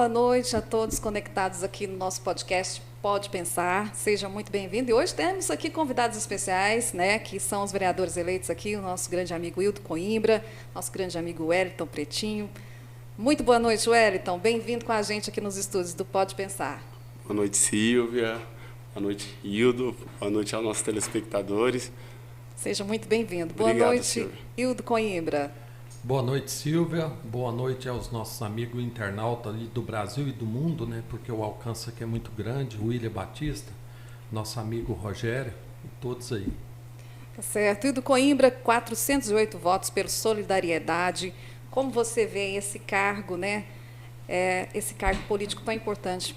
noite a todos conectados aqui no nosso podcast Pode Pensar. Seja muito bem-vindo. E hoje temos aqui convidados especiais, né, que são os vereadores eleitos aqui, o nosso grande amigo Hildo Coimbra, nosso grande amigo Wellington Pretinho. Muito boa noite, Wellington. Bem-vindo com a gente aqui nos estúdios do Pode Pensar. Boa noite, Silvia. Boa noite, Hildo. Boa noite aos nossos telespectadores. Seja muito bem-vindo. Boa Obrigado, noite, Silvia. Hildo Coimbra. Boa noite, Silvia. Boa noite aos nossos amigos internautas ali do Brasil e do mundo, né? Porque o alcance aqui é muito grande. O William Batista, nosso amigo Rogério e todos aí. Tá certo. Hildo Coimbra, 408 votos pelo Solidariedade. Como você vê esse cargo, né? Esse cargo político tão importante?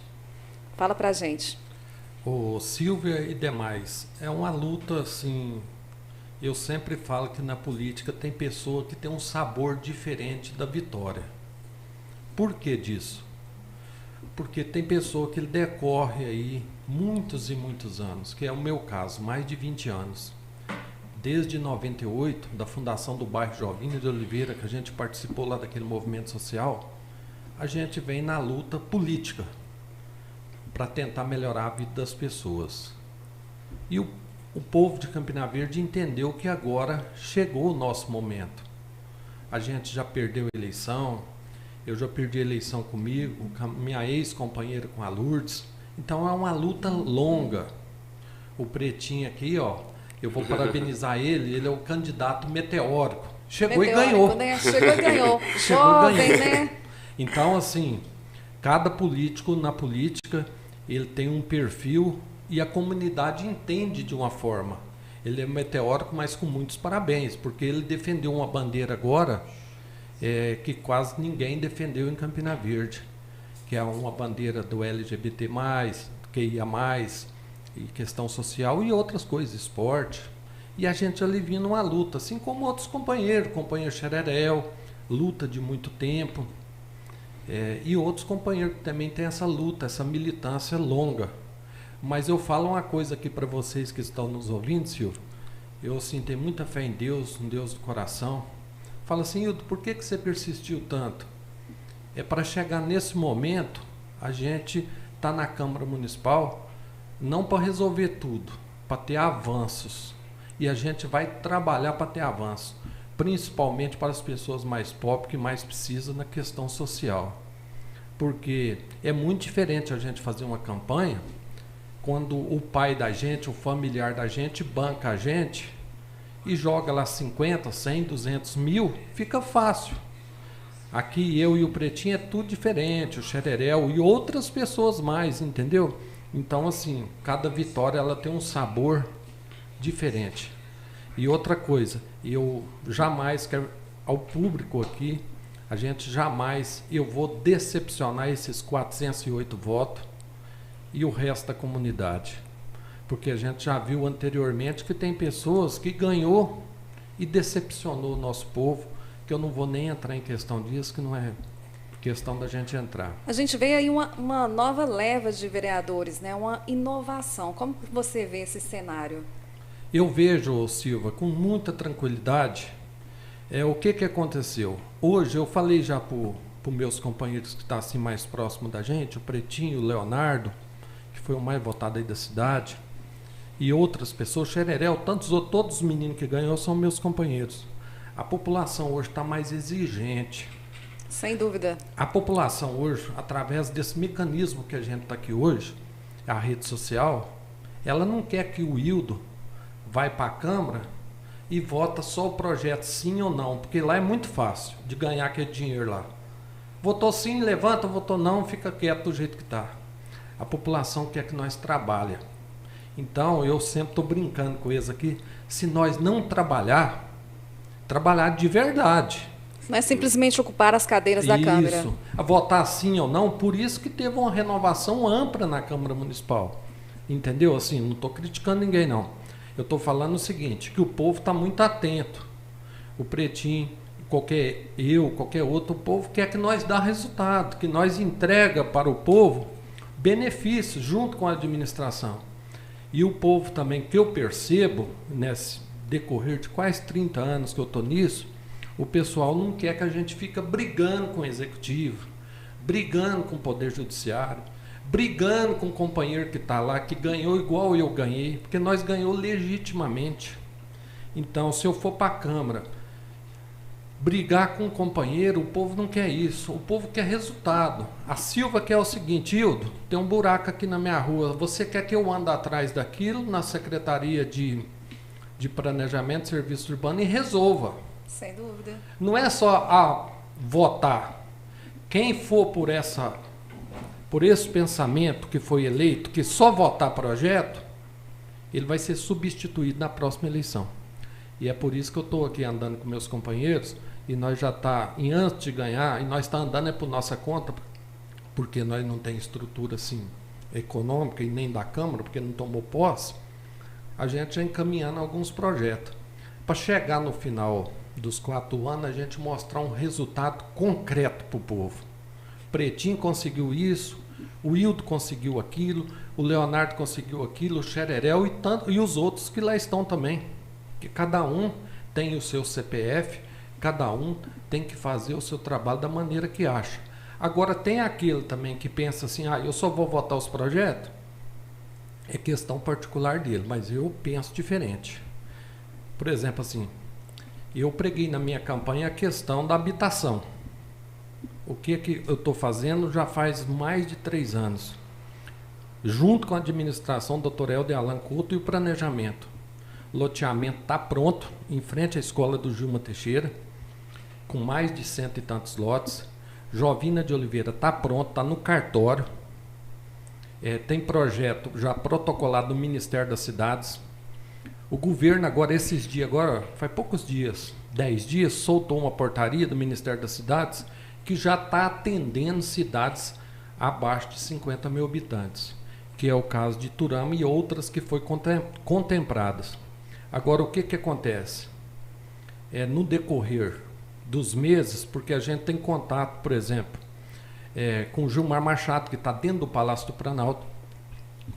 Fala pra gente. Ô, Silvia e demais, é uma luta assim. Eu sempre falo que na política tem pessoa que tem um sabor diferente da vitória. Por que disso? Porque tem pessoa que decorre aí muitos e muitos anos, que é o meu caso, mais de 20 anos. Desde 98, da fundação do bairro Jovinho de Oliveira, que a gente participou lá daquele movimento social, a gente vem na luta política para tentar melhorar a vida das pessoas. E o povo de Campina Verde entendeu que agora chegou o nosso momento. A gente já perdeu a eleição, eu já perdi a eleição comigo, com a minha ex-companheira, com a Lourdes. Então é uma luta longa. O Pretinho aqui, ó, eu vou parabenizar ele é o candidato meteórico. Chegou e ganhou. Né? Chegou e ganhou. Chegou Jovem, e ganhou. né? Então, assim, cada político na política, ele tem um perfil e a comunidade entende de uma forma. Ele é meteórico, mas com muitos parabéns, porque ele defendeu uma bandeira agora que quase ninguém defendeu em Campina Verde, que é uma bandeira do LGBT+, QIA+, e questão social e outras coisas, esporte. E a gente alivia numa luta, assim como outros companheiros, companheiro Xererel, luta de muito tempo, e outros companheiros que também têm essa luta, essa militância longa. Mas eu falo uma coisa aqui para vocês que estão nos ouvindo, Silvio. Eu assim, tenho muita fé em Deus, um Deus do coração. Fala assim, Hildo, por que você persistiu tanto? É para chegar nesse momento, a gente está na Câmara Municipal, não para resolver tudo, para ter avanços. E a gente vai trabalhar para ter avanços, principalmente para as pessoas mais pobres que mais precisam na questão social. Porque é muito diferente a gente fazer uma campanha quando o pai da gente, o familiar da gente, banca a gente e joga lá 50, 100, 200 mil, fica fácil. Aqui eu e o Pretinho é tudo diferente, o Xererel e outras pessoas mais, entendeu? Então, assim, cada vitória ela tem um sabor diferente. E outra coisa, eu jamais quero, ao público aqui, a gente jamais, eu vou decepcionar esses 408 votos e o resto da comunidade. Porque a gente já viu anteriormente que tem pessoas que ganhou e decepcionou o nosso povo, que eu não vou nem entrar em questão disso, que não é questão da gente entrar. A gente vê aí uma nova leva de vereadores, né? Uma inovação. Como você vê esse cenário? Eu vejo, Silva, com muita tranquilidade, o que aconteceu. Hoje eu falei já para os meus companheiros que estão assim mais próximo da gente, o Pretinho, o Leonardo, que foi o mais votado aí da cidade, e outras pessoas, Xererel, tantos outros, todos os meninos que ganhou são meus companheiros. A população hoje está mais exigente. Sem dúvida. A população hoje, através desse mecanismo que a gente está aqui hoje, a rede social, ela não quer que o Hildo vai para a Câmara e vota só o projeto sim ou não, porque lá é muito fácil de ganhar aquele dinheiro lá. Votou sim, levanta, votou não, fica quieto do jeito que está. A população quer que nós trabalhe. Então, eu sempre estou brincando com eles aqui, se nós não trabalhar de verdade. Não é simplesmente ocupar as cadeiras da Câmara. Isso, a votar sim ou não, por isso que teve uma renovação ampla na Câmara Municipal. Entendeu? Assim, não estou criticando ninguém, não. Eu estou falando o seguinte, que o povo está muito atento. O Pretinho, qualquer outro, o povo quer que nós dá resultado, que nós entrega para o povo benefícios junto com a administração. E o povo também, que eu percebo, nesse decorrer de quase 30 anos que eu estou nisso, o pessoal não quer que a gente fique brigando com o executivo, brigando com o Poder Judiciário, brigando com o companheiro que está lá, que ganhou igual eu ganhei, porque nós ganhou legitimamente. Então, se eu for para a Câmara brigar com um companheiro, o povo não quer isso, o povo quer resultado. A Silva quer o seguinte: Hildo, tem um buraco aqui na minha rua, você quer que eu ande atrás daquilo na Secretaria de Planejamento e Serviços Urbanos e resolva. Sem dúvida. Não é só votar. Quem for por esse pensamento que foi eleito, que só votar projeto, ele vai ser substituído na próxima eleição. E é por isso que eu estou aqui andando com meus companheiros, e nós já está, antes de ganhar, e nós está andando por nossa conta, porque nós não tem estrutura assim econômica e nem da Câmara, porque não tomou posse, a gente já encaminhando alguns projetos. Para chegar no final dos 4 anos, a gente mostrar um resultado concreto para o povo. Pretinho conseguiu isso, o Hildo conseguiu aquilo, o Leonardo conseguiu aquilo, o Xererel e os outros que lá estão também. Que cada um tem o seu CPF, cada um tem que fazer o seu trabalho da maneira que acha. Agora tem aquele também que pensa assim: eu só vou votar os projetos. É questão particular dele, mas eu penso diferente. Por exemplo, assim, eu preguei na minha campanha a questão da habitação. O que eu estou fazendo já faz mais de 3 anos, junto com a administração do Dr. Helder Alan Couto e o planejamento. O loteamento está pronto, em frente à escola do Gilma Teixeira, com mais de 100 e tantos lotes. Jovina de Oliveira está pronto, está no cartório. Tem projeto já protocolado no Ministério das Cidades. O governo agora, esses dias, agora faz poucos dias, 10 dias, soltou uma portaria do Ministério das Cidades que já está atendendo cidades abaixo de 50 mil habitantes, que é o caso de Iturama e outras que foi contempladas. Agora, o que acontece? No decorrer dos meses, porque a gente tem contato, por exemplo, com o Gilmar Machado, que está dentro do Palácio do Planalto,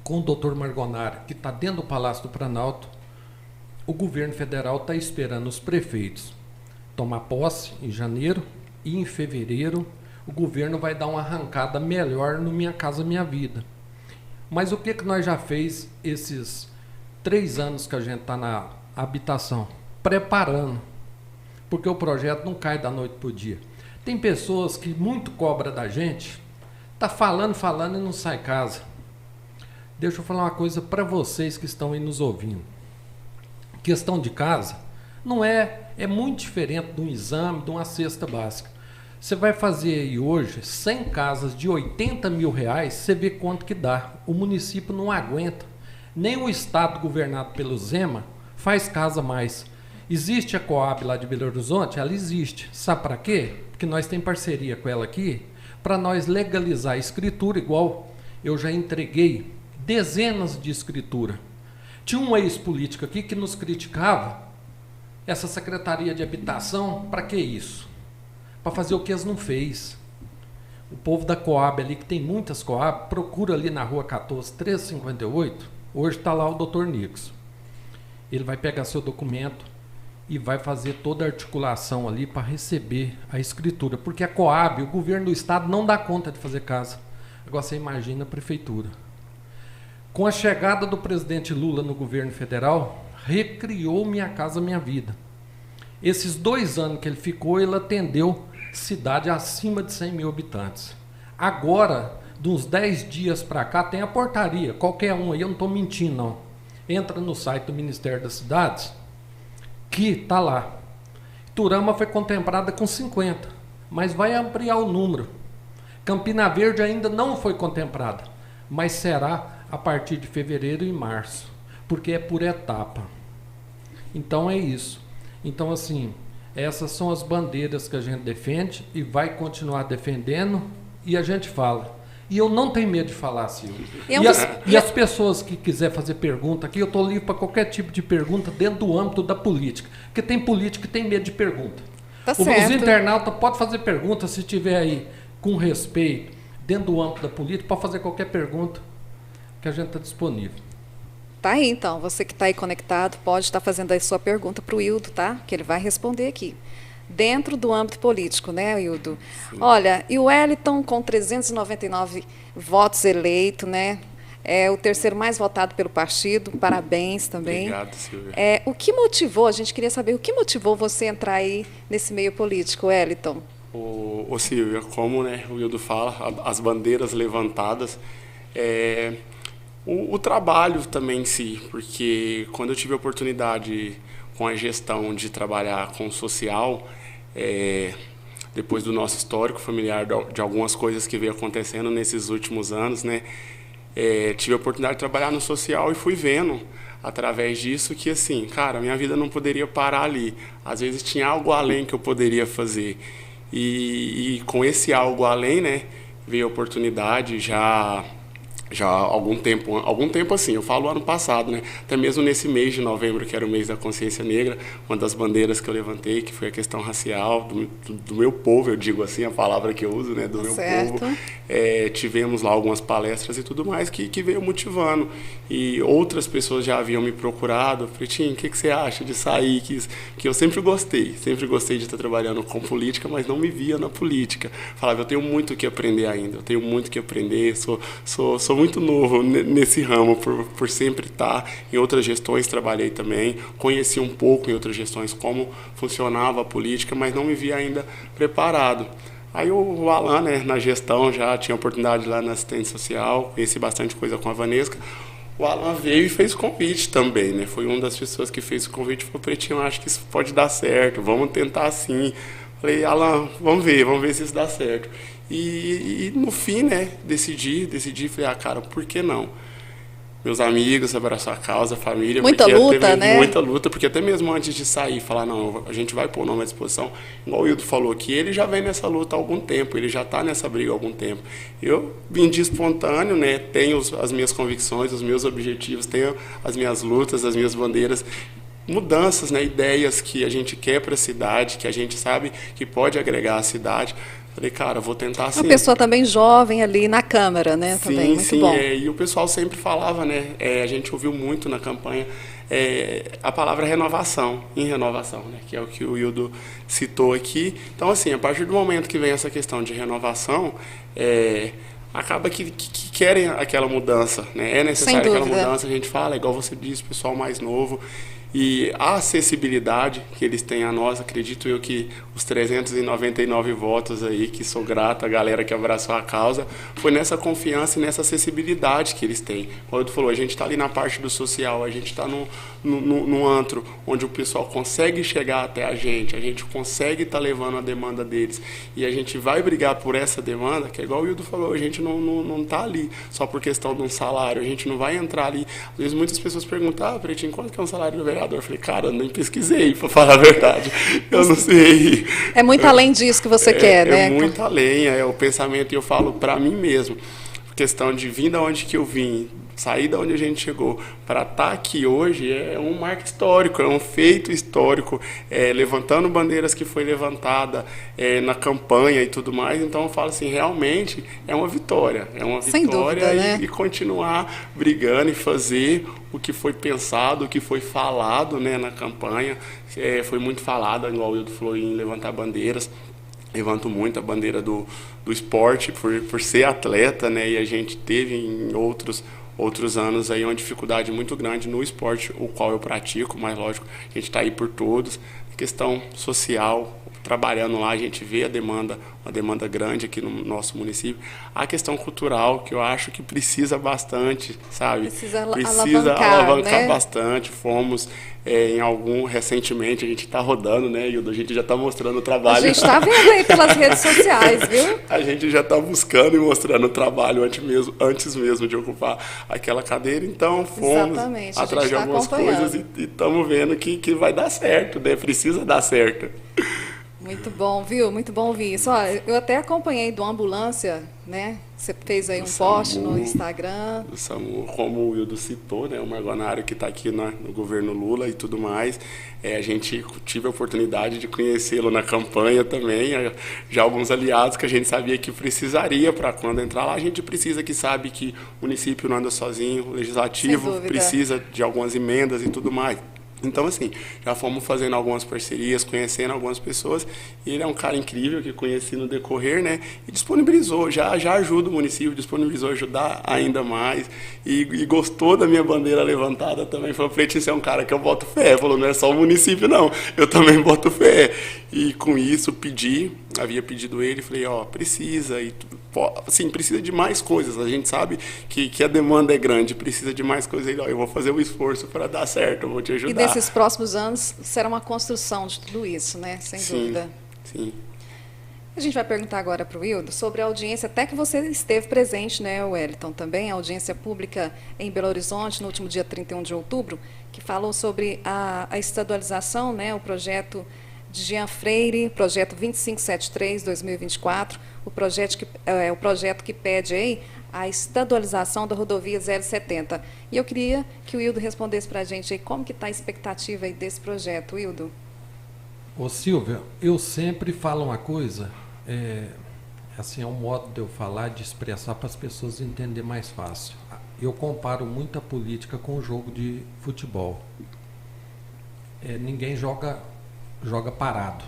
com o Dr. Margonara, que está dentro do Palácio do Planalto. O governo federal está esperando os prefeitos tomar posse em janeiro, e em fevereiro o governo vai dar uma arrancada melhor no Minha Casa Minha Vida. Mas o que nós já fez esses 3 anos que a gente está na habitação? Preparando, porque o projeto não cai da noite para o dia. Tem pessoas que muito cobram da gente, tá falando e não sai casa. Deixa eu falar uma coisa para vocês que estão aí nos ouvindo. Questão de casa não é muito diferente de um exame, de uma cesta básica. Você vai fazer aí hoje 100 casas de 80 mil reais, você vê quanto que dá. O município não aguenta. Nem o estado governado pelo Zema faz casa mais. Existe a Coab lá de Belo Horizonte? Ela existe. Sabe para quê? Porque nós temos parceria com ela aqui, para nós legalizar a escritura, igual eu já entreguei dezenas de escritura. Tinha um ex-político aqui que nos criticava, essa Secretaria de Habitação, para que isso? Para fazer o que eles não fez. O povo da Coab ali, que tem muitas Coab, procura ali na rua 14, 1358, hoje está lá o Dr. Nix. Ele vai pegar seu documento e vai fazer toda a articulação ali para receber a escritura, porque a Coab, o governo do estado, não dá conta de fazer casa. Agora você imagina a prefeitura. Com a chegada do presidente Lula no governo federal, recriou Minha Casa Minha Vida. Esses 2 anos que ele ficou, ele atendeu cidade acima de 100 mil habitantes. Agora, de uns 10 dias para cá, tem a portaria. Qualquer um aí, eu não estou mentindo, não. Entra no site do Ministério das Cidades, que está lá. Iturama foi contemplada com 50, mas vai ampliar o número. Campina Verde ainda não foi contemplada, mas será a partir de fevereiro e março, porque é por etapa. Então é isso. Então, assim, essas são as bandeiras que a gente defende e vai continuar defendendo, e a gente fala. E eu não tenho medo de falar, Silvio. E as pessoas que quiserem fazer pergunta aqui, eu estou livre para qualquer tipo de pergunta dentro do âmbito da política. Porque tem político que tem medo de pergunta. Tá Os certo. internautas podem fazer pergunta, se tiver aí com respeito, dentro do âmbito da política, pode fazer qualquer pergunta que a gente está disponível. Tá aí, então. Você que está aí conectado pode estar fazendo aí sua pergunta para o Hildo, tá? Que ele vai responder aqui. dentro do âmbito político, né, Hildo? Sim. Olha, e o Wellington, com 399 votos eleito, né? É o terceiro mais votado pelo partido. Parabéns também. Obrigado, Silvia. O que motivou, a gente queria saber, o que motivou você a entrar aí nesse meio político, Wellington? Ô Silvia, como, né, o Hildo fala, as bandeiras levantadas, o trabalho também em si, porque quando eu tive a oportunidade com a gestão de trabalhar com o social, depois do nosso histórico familiar, de algumas coisas que veio acontecendo nesses últimos anos, né, tive a oportunidade de trabalhar no social e fui vendo através disso que, assim, cara, minha vida não poderia parar ali. Às vezes tinha algo além que eu poderia fazer. E com esse algo além, né, veio a oportunidade já há algum tempo assim, eu falo ano passado, né, até mesmo nesse mês de novembro, que era o mês da consciência negra, uma das bandeiras que eu levantei, que foi a questão racial, do meu povo, eu digo assim, a palavra que eu uso, né, do meu povo, tivemos lá algumas palestras e tudo mais que veio motivando, e outras pessoas já haviam me procurado, Pretinho, o que você acha de sair, que eu sempre gostei de estar trabalhando com política, mas não me via na política, falava, eu tenho muito o que aprender ainda, sou muito novo nesse ramo, por sempre estar em outras gestões, trabalhei também, conheci um pouco em outras gestões como funcionava a política, mas não me via ainda preparado. Aí o Alan, né, na gestão, já tinha oportunidade lá na assistência social, conheci bastante coisa com a Vanesca. O Alan veio e fez o convite também, né? Foi uma das pessoas que fez o convite e falou, Pretinho, acho que isso pode dar certo, vamos tentar sim. Falei, Alan, vamos ver se isso dá certo. E no fim, né, decidi, falei, cara, por que não? Meus amigos, abraçar a causa, a família. Muita luta, né? Muita luta, porque até mesmo antes de sair, falar, não, a gente vai pôr o nome à disposição. Igual o Hildo falou aqui, ele já vem nessa luta há algum tempo, ele já está nessa briga há algum tempo. Eu vim de espontâneo, né, tenho as minhas convicções, os meus objetivos, tenho as minhas lutas, as minhas bandeiras, mudanças, né, ideias que a gente quer para a cidade, que a gente sabe que pode agregar à cidade. Falei, cara, vou tentar sim. Uma pessoa também jovem ali na Câmara, né? Sim, também, muito bom. E o pessoal sempre falava, né? A gente ouviu muito na campanha a palavra renovação, né? Que é o que o Hildo citou aqui. Então, assim, a partir do momento que vem essa questão de renovação, acaba que querem aquela mudança, né? É necessário aquela mudança, a gente fala, igual você disse, pessoal mais novo. E a acessibilidade que eles têm a nós, acredito eu que os 399 votos aí, que sou grato à galera que abraçou a causa, foi nessa confiança e nessa acessibilidade que eles têm. Como eu falou, a gente está ali na parte do social, a gente está num antro onde o pessoal consegue chegar até a gente consegue estar levando a demanda deles e a gente vai brigar por essa demanda, que é igual o Hildo falou, a gente não está ali só por questão de um salário, a gente não vai entrar ali. Às vezes muitas pessoas perguntam, Pretinho, quanto que é um salário do vereador? Eu falei, cara, eu nem pesquisei, para falar a verdade. Eu não sei. É muito além disso que você quer, né? É muito além, é o pensamento, e eu falo para mim mesmo. Questão de vir da onde que eu vim, sair da onde a gente chegou, para estar aqui hoje é um marco histórico, é um feito histórico, levantando bandeiras que foi levantada na campanha e tudo mais. Então eu falo assim, realmente é uma vitória. É uma Sem vitória dúvida, né? E continuar brigando e fazer o que foi pensado, o que foi falado, né, na campanha. Foi muito falado, igual o Hildo falou, em levantar bandeiras. Levanto muito a bandeira do esporte por ser atleta, né? E a gente teve em outros anos aí uma dificuldade muito grande no esporte, o qual eu pratico, mas lógico, a gente está aí por todos. Questão social, trabalhando lá, a gente vê uma demanda grande aqui no nosso município. A questão cultural, que eu acho que precisa bastante, sabe? Precisa alavancar, né? bastante. Fomos recentemente, a gente está rodando, né, Hildo? A gente já está mostrando o trabalho. A gente está vendo aí pelas redes sociais, viu? A gente já está buscando e mostrando o trabalho antes mesmo de ocupar aquela cadeira. Então, fomos atrás de algumas coisas e estamos vendo que vai dar certo, né? Precisa dar certo. Muito bom, viu? Muito bom ouvir isso. Olha, eu até acompanhei do Ambulância, né? Você fez aí um post no Instagram. Do SAMU, como o Hildo citou, né? O Margonário que está aqui no governo Lula e tudo mais. A gente tive a oportunidade de conhecê-lo na campanha também. Já alguns aliados que a gente sabia que precisaria para quando entrar lá. A gente precisa, que sabe que o município não anda sozinho, o legislativo precisa de algumas emendas e tudo mais. Então, assim, já fomos fazendo algumas parcerias, conhecendo algumas pessoas, e ele é um cara incrível que conheci no decorrer, né? E disponibilizou, já ajuda o município, disponibilizou ajudar ainda mais, e gostou da minha bandeira levantada também. Falou, Fleitinho, você é um cara que eu boto fé. Falou, não é só o município, não, eu também boto fé. E com isso, havia pedido ele, falei, ó, precisa, e assim, precisa de mais coisas. A gente sabe que a demanda é grande, precisa de mais coisas. Ele, ó, eu vou fazer o esforço para dar certo, eu vou te ajudar. E nesses próximos anos será uma construção de tudo isso, né? Sem dúvida. Sim. A gente vai perguntar agora para o Wildo sobre a audiência, até que você esteve presente, né, Wellington, também, a audiência pública em Belo Horizonte, no último dia 31 de outubro, que falou sobre a estadualização, né, o projeto de Jean Freire, projeto 2573-2024, o projeto que pede aí a estadualização da rodovia 070. E eu queria que o Wildo respondesse para a gente aí como que está a expectativa aí desse projeto, Wildo. Ô Silvia, eu sempre falo uma coisa, assim, é um modo de eu falar, de expressar para as pessoas entenderem mais fácil. Eu comparo muito a política com o jogo de futebol. Ninguém joga parado.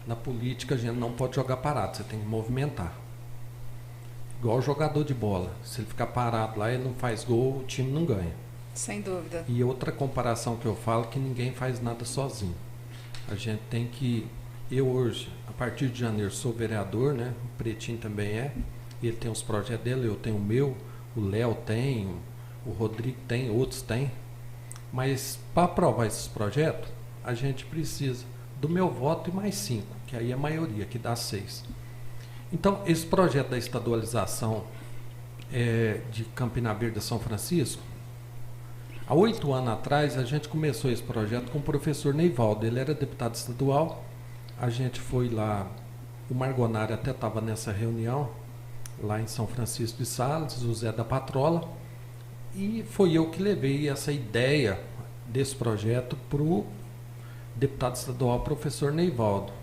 Na política a gente não pode jogar parado, você tem que movimentar. Igual o jogador de bola. Se ele ficar parado lá e não faz gol, o time não ganha. Sem dúvida. E outra comparação que eu falo é que ninguém faz nada sozinho. A gente tem que... Eu hoje, a partir de janeiro, sou vereador, né? O Pretinho também é. Ele tem os projetos dele, eu tenho o meu, o Léo tem, o Rodrigo tem, outros têm. Mas para aprovar esses projetos, a gente precisa do meu voto e mais 5, que aí é a maioria, que dá 6. Então, esse projeto da estadualização de Campina Verde a São Francisco, há 8 anos atrás, a gente começou esse projeto com o professor Neivaldo. Ele era deputado estadual, a gente foi lá, o Margonari até estava nessa reunião, lá em São Francisco de Sales, o Zé da Patrola, e foi eu que levei essa ideia desse projeto para o deputado estadual, professor Neivaldo.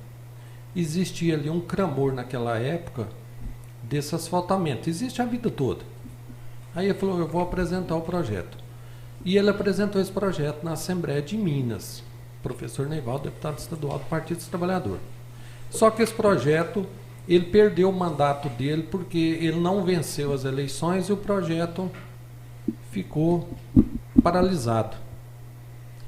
Existia ali um clamor naquela época desse asfaltamento, existe a vida toda. Aí ele falou, eu vou apresentar o projeto. E ele apresentou esse projeto na Assembleia de Minas, professor Neivaldo, deputado estadual do Partido dos Trabalhadores. Só que esse projeto, ele perdeu o mandato dele porque ele não venceu as eleições e o projeto ficou paralisado.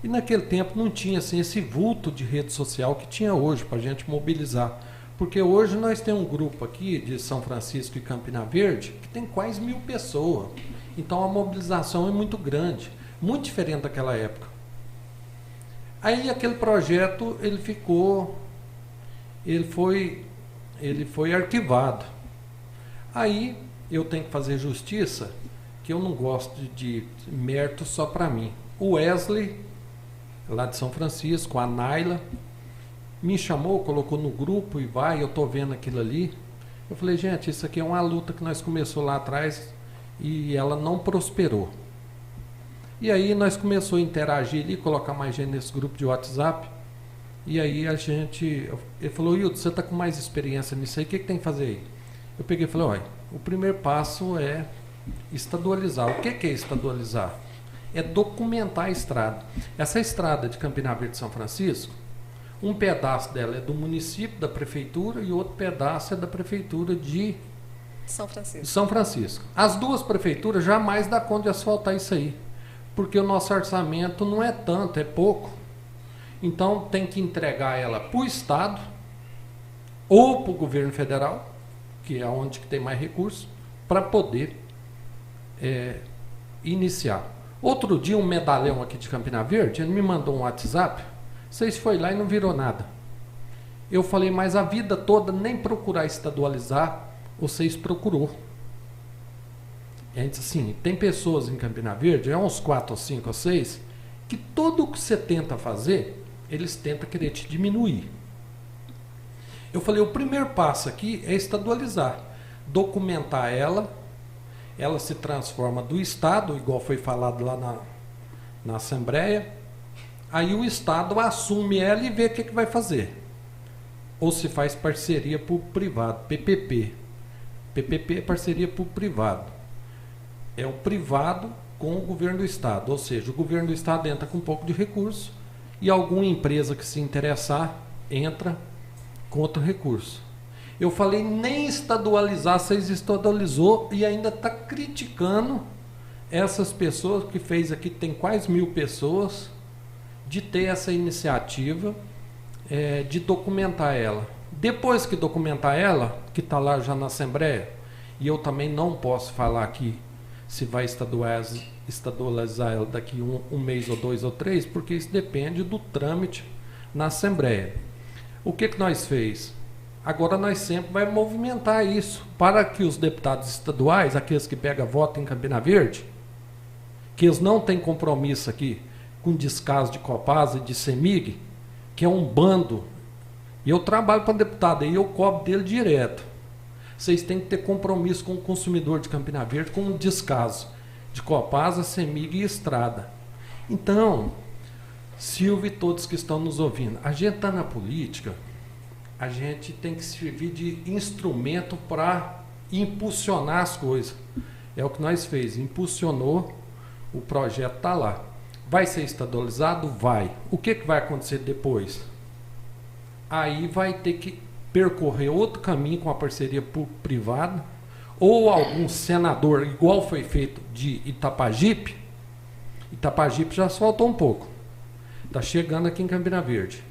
E naquele tempo não tinha assim, esse vulto de rede social que tinha hoje para a gente mobilizar. Porque hoje nós temos um grupo aqui de São Francisco e Campina Verde que tem quase 1000 pessoas. Então a mobilização é muito grande, muito diferente daquela época. Aí aquele projeto ele foi arquivado. Aí eu tenho que fazer justiça, que eu não gosto de mérito só para mim. O Wesley, lá de São Francisco, a Naila, me chamou, colocou no grupo e eu estou vendo aquilo ali. Eu falei, gente, isso aqui é uma luta que nós começou lá atrás e ela não prosperou. E aí nós começamos a interagir ali, colocar mais gente nesse grupo de WhatsApp. E aí ele falou, Hildo, você está com mais experiência nisso aí, o que tem que fazer aí? Eu peguei e falei, olha, o primeiro passo é estadualizar. O que é estadualizar? É documentar a estrada. Essa estrada de Campina Verde São Francisco, um pedaço dela é do município, da prefeitura, e outro pedaço é da prefeitura de São Francisco. As duas prefeituras jamais dá conta de asfaltar isso aí, porque o nosso orçamento não é tanto, é pouco. Então tem que entregar ela para o Estado ou para o governo federal, que é onde que tem mais recursos, para poder iniciar. Outro dia um medalhão aqui de Campina Verde, ele me mandou um WhatsApp, vocês foi lá e não virou nada. Eu falei, mas a vida toda nem procurar estadualizar, vocês procurou. E a gente assim, tem pessoas em Campina Verde, uns 4 ou 5 ou 6, que tudo o que você tenta fazer, eles tentam querer te diminuir. Eu falei, o primeiro passo aqui é estadualizar, documentar ela se transforma do Estado, igual foi falado lá na Assembleia, aí o Estado assume ela e vê o que vai fazer. Ou se faz parceria para o privado, PPP. PPP é parceria para o privado. É o privado com o governo do estado, ou seja, o governo do estado entra com um pouco de recurso e alguma empresa que se interessar entra com outro recurso. Eu falei nem estadualizar, vocês estadualizou e ainda está criticando essas pessoas que fez aqui, tem quase 1000 pessoas, de ter essa iniciativa de documentar ela. Depois que documentar ela, que está lá já na Assembleia, e eu também não posso falar aqui se vai estadualizar ela daqui um mês ou 2 ou 3, porque isso depende do trâmite na Assembleia. O que nós fez? Agora nós sempre vamos movimentar isso para que os deputados estaduais, aqueles que pegam voto em Campina Verde, que eles não têm compromisso aqui com descaso de Copasa e de CEMIG, que é um bando, e eu trabalho para deputado e eu cobro dele direto. Vocês têm que ter compromisso com o consumidor de Campina Verde, com o descaso de Copasa, CEMIG e Estrada. Então, Silvio e todos que estão nos ouvindo, a gente está na política, a gente tem que servir de instrumento para impulsionar as coisas. É o que nós fez, impulsionou, o projeto está lá. Vai ser estadualizado? Vai. O que vai acontecer depois? Aí vai ter que percorrer outro caminho com a parceria público-privada, ou algum senador, igual foi feito de Itapajipe. Itapajipe já soltou um pouco. Está chegando aqui em Campina Verde.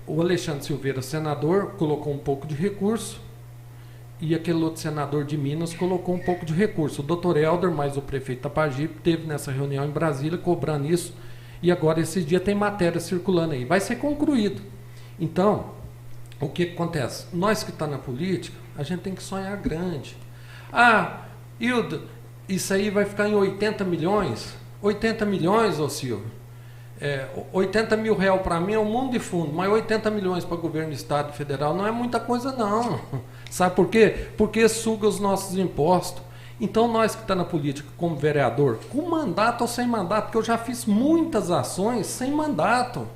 O Alexandre Silveira, senador, colocou um pouco de recurso, e aquele outro senador de Minas colocou um pouco de recurso. O doutor Helder, mais o prefeito Itapajipe, teve nessa reunião em Brasília cobrando isso, e agora esse dia tem matéria circulando aí. Vai ser concluído. Então, o que acontece? Nós que estamos na política, a gente tem que sonhar grande. Ah, Hilda, isso aí vai ficar em 80 milhões? 80 milhões, ô Silvio? 80 mil reais para mim é um mundo de fundo, mas 80 milhões para o governo do estado e federal não é muita coisa não. Sabe por quê? Porque suga os nossos impostos. Então nós que estamos na política como vereador, com mandato ou sem mandato, porque eu já fiz muitas ações sem mandato,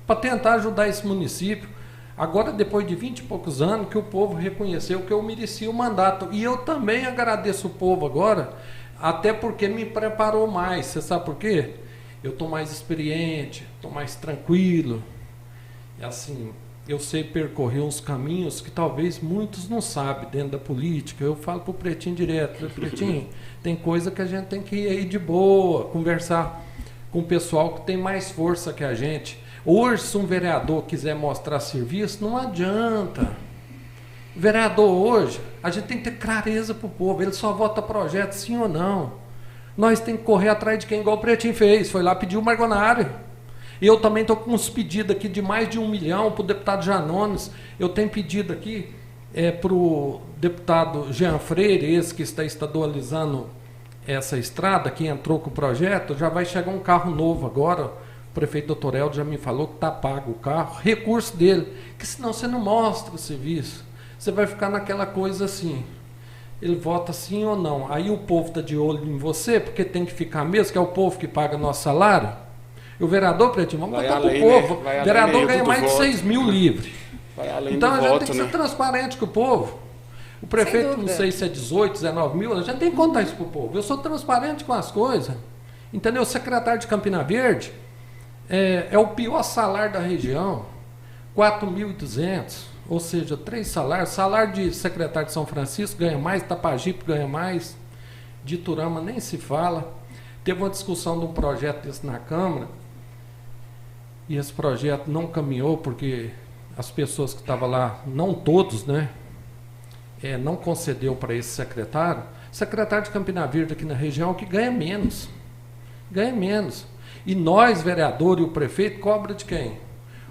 para tentar ajudar esse município. Agora, depois de 20 e poucos anos, que o povo reconheceu que eu merecia o mandato. E eu também agradeço o povo agora, até porque me preparou mais. Você sabe por quê? Eu estou mais experiente, estou mais tranquilo. E assim, eu sei percorrer uns caminhos que talvez muitos não sabem dentro da política. Eu falo para o Pretinho direto: Pretinho, tem coisa que a gente tem que ir aí de boa, conversar com o pessoal que tem mais força que a gente. Hoje, se um vereador quiser mostrar serviço, não adianta. O vereador hoje, a gente tem que ter clareza para o povo. Ele só vota projeto sim ou não. Nós temos que correr atrás de quem igual o Pretinho fez. Foi lá pedir o Margonário. E eu também estou com uns pedidos aqui de mais de 1 milhão para o deputado Janones. Eu tenho pedido aqui para o deputado Jean Freire, esse que está estadualizando essa estrada, que entrou com o projeto. Já vai chegar um carro novo agora. O prefeito doutor Helder já me falou que está pago o carro, recurso dele, que senão você não mostra o serviço. Você vai ficar naquela coisa assim, ele vota sim ou não. Aí o povo está de olho em você, porque tem que ficar mesmo, que é o povo que paga nosso salário. E o vereador, Pretinho, vamos botar para o povo. O vereador ganha mais de 6 mil livre. Então a gente tem que ser transparente com o povo. O prefeito, não sei se é 18, 19 mil, a gente tem que contar isso para o povo. Eu sou transparente com as coisas. Entendeu? O secretário de Campina Verde é o pior salário da região, 4.200, ou seja, 3 salários. Salário de secretário de São Francisco ganha mais, Itapajipe ganha mais, de Iturama nem se fala. Teve uma discussão de um projeto desse na Câmara, e esse projeto não caminhou porque as pessoas que estavam lá, não todos, né, não concedeu para esse secretário. Secretário de Campina Verde aqui na região que ganha menos. Ganha menos. E nós, vereador e o prefeito, cobra de quem?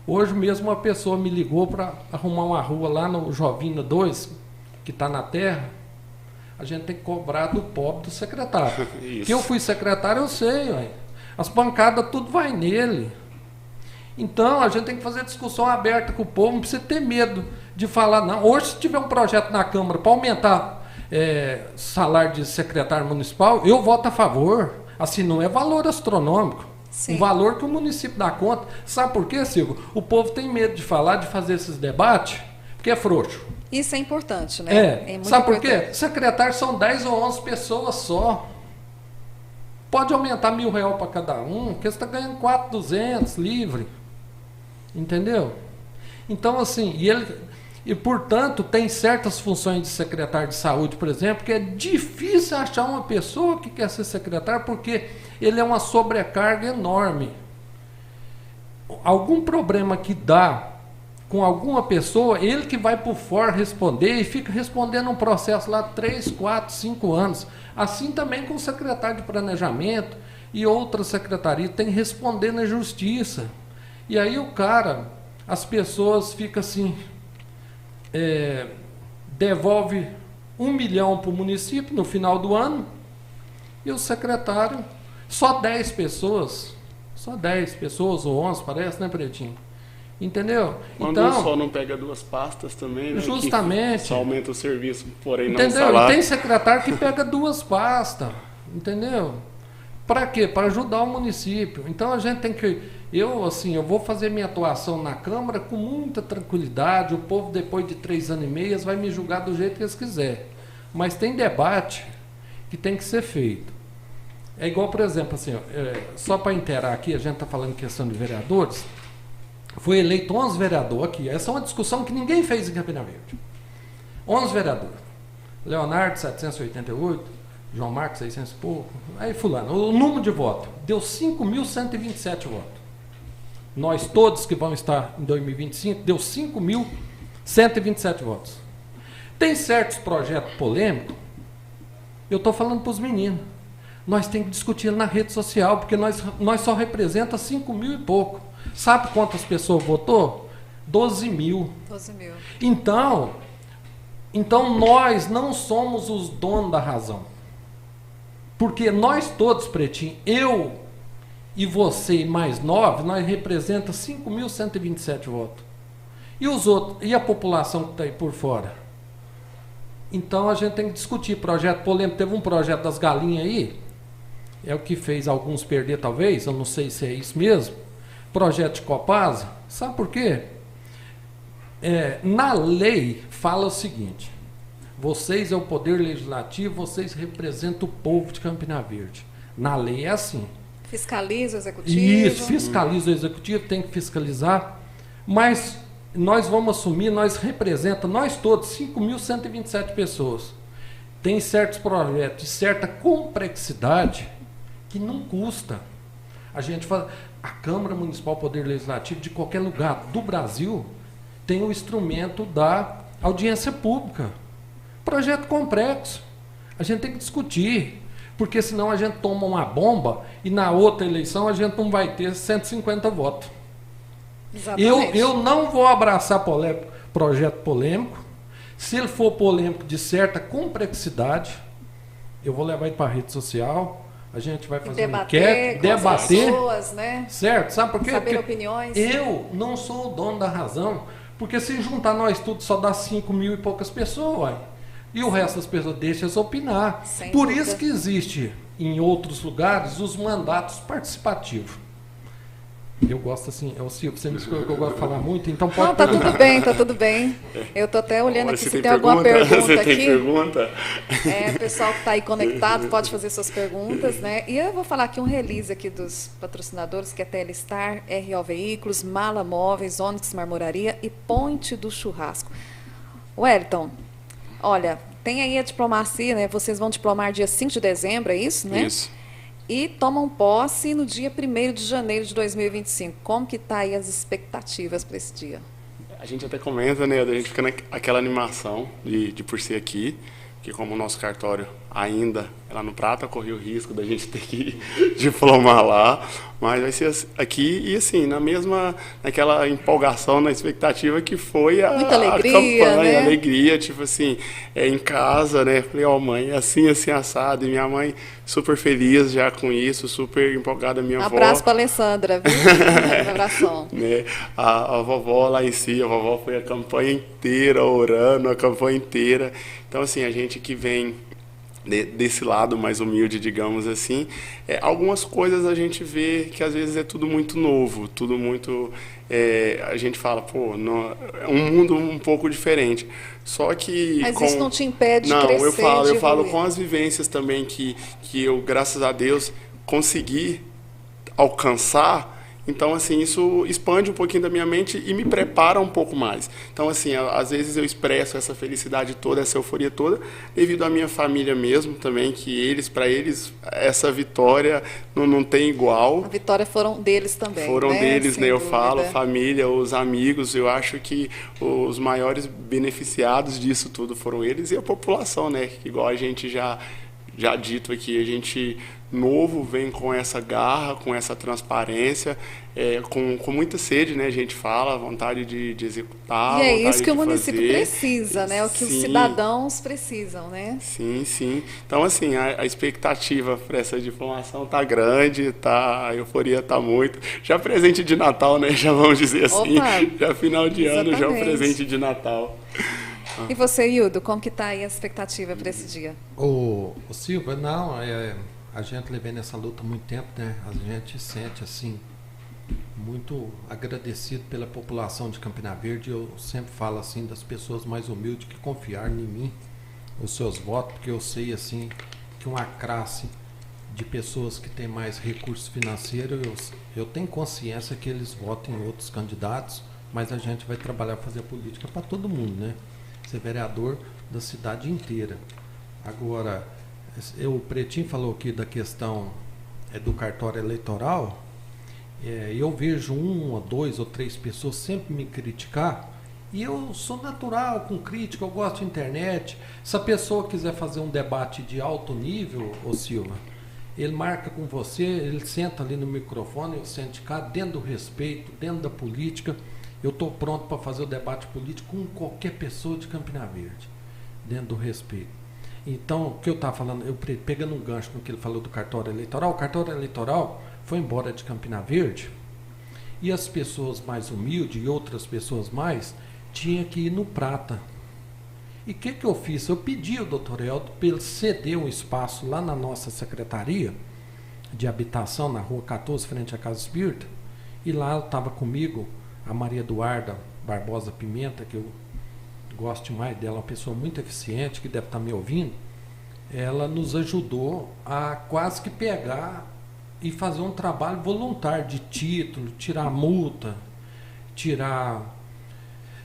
Hoje mesmo uma pessoa me ligou para arrumar uma rua lá no Jovina 2, que está na terra. A gente tem que cobrar do pobre do secretário. Que eu fui secretário, eu sei. Ué. As pancadas, tudo vai nele. Então, a gente tem que fazer discussão aberta com o povo, não precisa ter medo de falar, não. Hoje, se tiver um projeto na Câmara para aumentar salário de secretário municipal, eu voto a favor. Assim, não é valor astronômico. Sim. Um valor que o município dá conta. Sabe por quê, Silvio? O povo tem medo de falar, de fazer esses debates, porque é frouxo. Isso é importante, né? Sabe por quê? Secretários são 10 ou 11 pessoas só. Pode aumentar R$1.000 para cada um, porque você está ganhando 4.200 livre. Entendeu? Então, assim, e portanto, tem certas funções de secretário de saúde, por exemplo, que é difícil achar uma pessoa que quer ser secretário, porque ele é uma sobrecarga enorme. Algum problema que dá com alguma pessoa, ele que vai por fora responder e fica respondendo um processo lá 3, 4, 5 anos. Assim também com o secretário de planejamento e outras secretarias, tem que responder na justiça. E aí o cara, as pessoas ficam assim, devolve 1 milhão para o município no final do ano, e o secretário, só 10 pessoas ou 11 parece, né, Pretinho? Entendeu? Quando então, só não pega 2 pastas também, né? Justamente. Só aumenta o serviço, porém não o entendeu? salário. E tem secretário que pega 2 pastas, entendeu? Para quê? Para ajudar o município. Então a gente tem que... eu vou fazer minha atuação na Câmara com muita tranquilidade. O povo, depois de 3 anos e meio, vai me julgar do jeito que eles quiserem. Mas tem debate que tem que ser feito. É igual, por exemplo, assim, só para inteirar aqui, a gente está falando em questão de vereadores. Foi eleito 11 vereadores aqui. Essa é uma discussão que ninguém fez em Campina Verde. 11 vereadores. Leonardo, 788. João Marcos, 600 e pouco. Aí fulano. O número de votos deu 5.127 votos. Nós todos que vamos estar em 2025, deu 5.127 votos. Tem certos projetos polêmicos, eu estou falando para os meninos. Nós temos que discutir na rede social, porque nós só representa 5.000 e pouco. Sabe quantas pessoas votou? 12.000. 12.000. Então nós não somos os donos da razão. Porque nós todos, Pretinho, eu e você e mais 9, nós representa 5.127 votos. E os outros? E a população que está aí por fora? Então a gente tem que discutir. Projeto polêmico, teve um projeto das galinhas aí, é o que fez alguns perder talvez, eu não sei se é isso mesmo. Projeto de Copasa, sabe por quê? Na lei fala o seguinte: vocês é o poder legislativo, vocês representam o povo de Campina Verde. Na lei é assim. Fiscaliza o executivo. Isso, fiscaliza o executivo, tem que fiscalizar. Mas nós vamos assumir, nós representamos, nós todos, 5.127 pessoas. Tem certos projetos de certa complexidade que não custa. A gente fala, a Câmara Municipal Poder Legislativo de qualquer lugar do Brasil tem o instrumento da audiência pública. Projeto complexo. A gente tem que discutir, porque senão a gente toma uma bomba e na outra eleição a gente não vai ter 150 votos. Eu não vou abraçar projeto polêmico. Se ele for polêmico de certa complexidade, eu vou levar ele para a rede social, a gente vai fazer uma enquete, debater, pessoas, né? Certo? Sabe por quê? Saber Porque opiniões. eu não sou o dono da razão, porque se juntar nós tudo só dá 5.000 e poucas pessoas, uai. E o resto das pessoas deixam eles opinar. Sem Por dúvida. isso que existe em outros lugares os mandatos participativos. Eu gosto assim, Silvio, você me desculpa que eu gosto de falar muito, então pode Não, tá perguntar. tudo bem, tá tudo bem. Eu tô até olhando aqui Você se tem alguma pergunta Você tem aqui. pergunta? O pessoal que está aí conectado pode fazer suas perguntas, né? E eu vou falar aqui um release aqui dos patrocinadores, que é Telestar, RO Veículos, Mala Móveis, Onyx Marmoraria e Ponte do Churrasco. Wellington, olha, tem aí a diplomacia, né? Vocês vão diplomar dia 5 de dezembro, é isso, né? Isso. E tomam posse no dia 1º de janeiro de 2025. Como que está aí as expectativas para esse dia? A gente até comenta, né? A gente fica naquela animação de por ser aqui, que como o nosso cartório ainda é lá no Prata, corria o risco da gente ter que diplomar lá, mas vai ser aqui e assim, naquela empolgação, na expectativa que foi Muita alegria, a campanha, né? alegria, tipo assim, em casa, né? Falei, mãe, assim assado, e minha mãe super feliz já com isso, super empolgada, minha avó. Abraço para a Alessandra, viu? Um abração. Né? A vovó lá em si, a vovó foi a campanha inteira orando, a campanha inteira. Então, assim, a gente que vem desse lado mais humilde, digamos assim, algumas coisas a gente vê que às vezes é tudo muito novo, tudo muito... a gente fala, é um mundo um pouco diferente. Só que... Mas isso não te impede de crescer, eu falo de com evoluir. as vivências também que eu, graças a Deus, conseguir alcançar. Então, assim, isso expande um pouquinho da minha mente e me prepara um pouco mais. Então, assim, às vezes eu expresso essa felicidade toda, essa euforia toda, devido à minha família mesmo também, que para eles, essa vitória não tem igual. A vitória foram deles também, Foram né? deles, Sem né? Eu dúvida. falo, família, os amigos, eu acho que os maiores beneficiados disso tudo foram eles e a população, né? Igual a gente já dito aqui, a gente novo vem com essa garra, com essa transparência, com muita sede, né? A gente fala, vontade de executar, E é vontade isso que o de município fazer. precisa, né? O que os Sim. cidadãos precisam, né? Sim, sim. Então, assim, a expectativa para essa diplomação tá grande, a euforia tá muito. Já presente de Natal, né? Já vamos dizer assim. Opa, já final de ano, já o exatamente. presente de Natal. E você, Hildo, como que está aí a expectativa para esse dia? O Silva, não, a gente levei nessa luta há muito tempo, né? A gente sente, assim, muito agradecido pela população de Campina Verde. Eu sempre falo, assim, das pessoas mais humildes que confiaram em mim, os seus votos, porque eu sei, assim, que uma classe de pessoas que têm mais recursos financeiros, eu tenho consciência que eles votam em outros candidatos, mas a gente vai trabalhar, fazer política para todo mundo, né? Ser vereador da cidade inteira. Agora, o Pretinho falou aqui da questão do cartório eleitoral. Eu vejo 1, 2 ou 3 pessoas sempre me criticar, e eu sou natural com crítica, eu gosto de internet. Se a pessoa quiser fazer um debate de alto nível, ô Silva, ele marca com você, ele senta ali no microfone, eu sento cá, dentro do respeito, dentro da política. Eu estou pronto para fazer o debate político com qualquer pessoa de Campina Verde, dentro do respeito. Então, o que eu estava falando, pegando um gancho no que ele falou do cartório eleitoral, o cartório eleitoral foi embora de Campina Verde e as pessoas mais humildes e outras pessoas mais tinham que ir no Prata. E o que eu fiz? Eu pedi ao doutor Helder para ele ceder um espaço lá na nossa secretaria de habitação, na rua 14, frente à Casa Espírita, e lá estava comigo a Maria Eduarda Barbosa Pimenta, que eu gosto demais dela, uma pessoa muito eficiente, que deve estar me ouvindo. Ela nos ajudou a quase que pegar e fazer um trabalho voluntário de título, tirar multa, tirar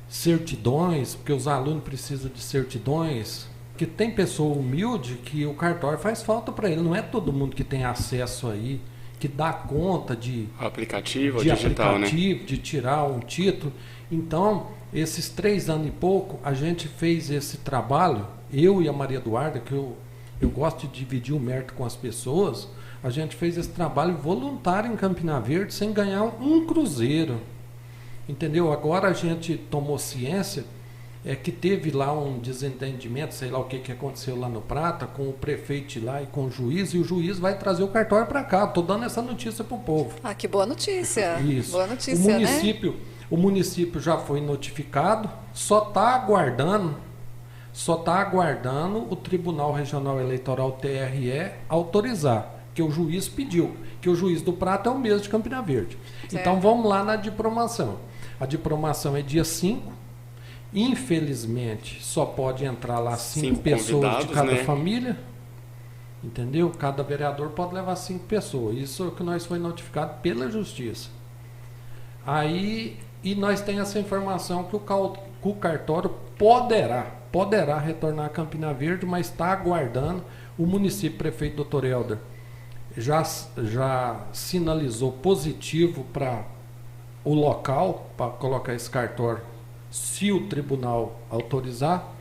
certidões, porque os alunos precisam de certidões, porque tem pessoa humilde que o cartório faz falta para ele, não é todo mundo que tem acesso aí, que dá conta de aplicativo digital, aplicativo, né? de tirar um título. Então, esses 3 anos e pouco, a gente fez esse trabalho, eu e a Maria Eduarda, que eu gosto de dividir o mérito com as pessoas, a gente fez esse trabalho voluntário em Campina Verde, sem ganhar um cruzeiro. Entendeu? Agora a gente tomou ciência que teve lá um desentendimento, sei lá o que aconteceu lá no Prata, com o prefeito lá e com o juiz, e o juiz vai trazer o cartório para cá. Estou dando essa notícia para o povo. Ah, que boa notícia. Isso. Boa notícia, O município já foi notificado, só está aguardando o Tribunal Regional Eleitoral, TRE, autorizar, que o juiz pediu, que o juiz do Prata é o mesmo de Campina Verde. Certo. Então vamos lá na diplomação. A diplomação é dia 5. Infelizmente, só pode entrar lá 5 pessoas de cada família. Entendeu? Cada vereador pode levar 5 pessoas. Isso é o que nós foi notificado pela Justiça. Aí, e nós temos essa informação que o cartório poderá retornar a Campina Verde, mas está aguardando. O município, prefeito Dr. Helder, já sinalizou positivo para o local, para colocar esse cartório, se o tribunal autorizar.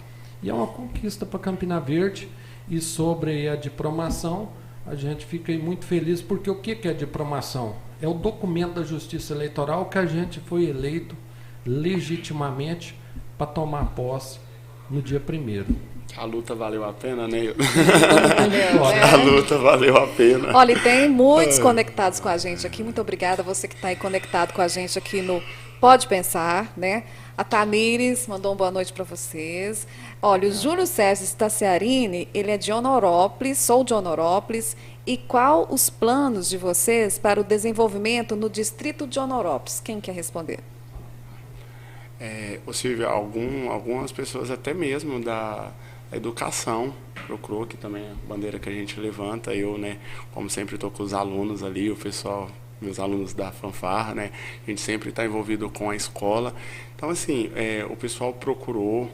E é uma conquista para Campina Verde. E sobre a diplomação, a gente fica muito feliz, porque o que é a diplomação? É o documento da Justiça Eleitoral que a gente foi eleito legitimamente para tomar posse no dia 1º. A luta valeu a pena, né? A luta valeu a pena. Olha, e tem muitos conectados com a gente aqui. Muito obrigada a você que está aí conectado com a gente aqui no Pode Pensar, né? A Tamires mandou uma boa noite para vocês. Olha, o Júlio Sérgio Staciarini, ele é de Honorópolis, sou de Honorópolis. E qual os planos de vocês para o desenvolvimento no distrito de Honorópolis? Quem quer responder? Silvia, algumas pessoas até mesmo da a educação procurou, que também é a bandeira que a gente levanta. Eu, né, como sempre estou com os alunos ali, o pessoal, meus alunos da fanfarra, né, a gente sempre está envolvido com a escola. Então, assim, o pessoal procurou,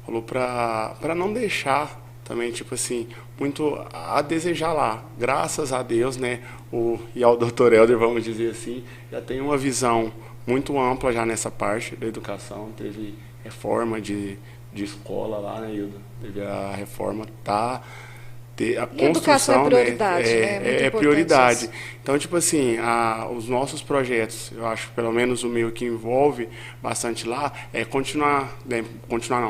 falou para não deixar também, tipo assim, muito a desejar lá. Graças a Deus, né, e ao Dr. Helder, vamos dizer assim, já tem uma visão muito ampla já nessa parte da educação. Teve reforma de escola lá, né, Hilda? Teve a reforma, tá? A construção, é prioridade, né? É prioridade. Isso. Então, tipo assim, os nossos projetos, eu acho, pelo menos o meu que envolve bastante lá, é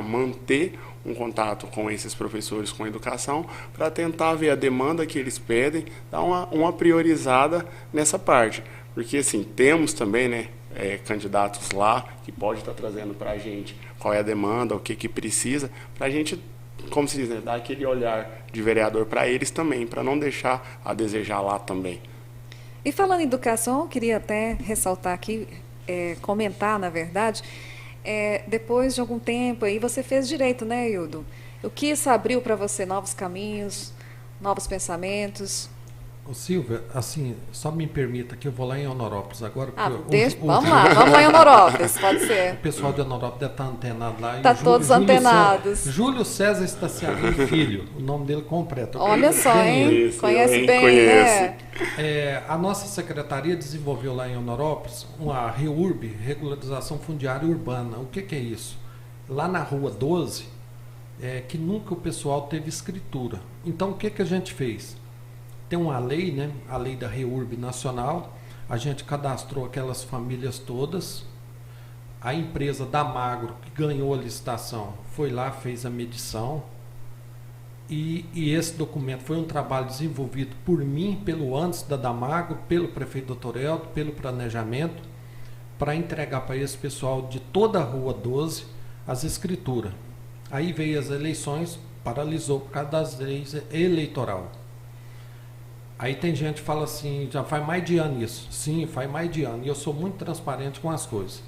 manter um contato com esses professores com a educação, para tentar ver a demanda que eles pedem, dar uma priorizada nessa parte. Porque, assim, temos também, né, candidatos lá que pode estar trazendo para a gente qual é a demanda, o que precisa, para a gente, como se diz, né, dar aquele olhar de vereador para eles também, para não deixar a desejar lá também. E falando em educação, eu queria até ressaltar aqui, comentar, na verdade, depois de algum tempo aí você fez direito, né, Hildo? O que isso abriu para você novos caminhos, novos pensamentos? Ô Silvia, assim, só me permita que eu vou lá em Honorópolis agora. Vamos lá em Honorópolis, pode ser. O pessoal de Honorópolis deve estar antenado lá. Está todos antenados. Júlio César Estaciarini Filho, o nome dele completo. Olha só, hein? Conhece bem, conhece. Né? A nossa secretaria desenvolveu lá em Honorópolis uma REURB, Regularização Fundiária Urbana. O que é isso? Lá na Rua 12, que nunca o pessoal teve escritura. Então, o que a gente fez? Tem uma lei, né? A lei da REURB nacional. A gente cadastrou aquelas famílias todas. A empresa da Magro, que ganhou a licitação, foi lá, fez a medição. E esse documento foi um trabalho desenvolvido por mim, pelo antes da Damagro, pelo prefeito Dr. Helder, pelo planejamento, para entregar para esse pessoal de toda a Rua 12 as escrituras. Aí veio as eleições, paralisou por causa das leis eleitoral. Aí tem gente que fala assim, já faz mais de ano isso. Sim, faz mais de ano. E eu sou muito transparente com as coisas.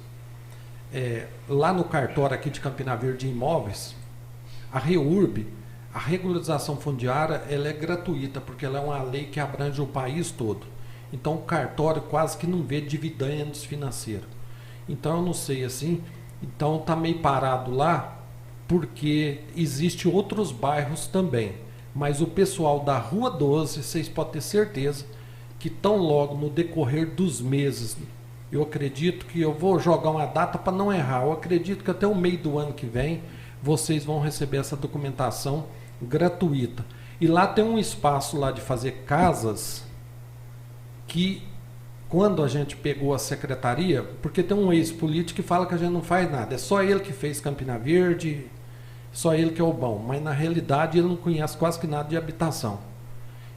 Lá no cartório aqui de Campina Verde Imóveis, a REURB, a regularização fundiária, ela é gratuita, porque ela é uma lei que abrange o país todo. Então o cartório quase que não vê dividendos financeiros. Então eu não sei assim, então está meio parado lá, porque existe outros bairros também. Mas o pessoal da Rua 12, vocês podem ter certeza que tão logo no decorrer dos meses, eu acredito que eu vou jogar uma data para não errar, eu acredito que até o meio do ano que vem vocês vão receber essa documentação gratuita. E lá tem um espaço lá de fazer casas que, quando a gente pegou a secretaria, porque tem um ex-político que fala que a gente não faz nada, é só ele que fez Campina Verde, só ele que é o bom, mas na realidade ele não conhece quase que nada de habitação.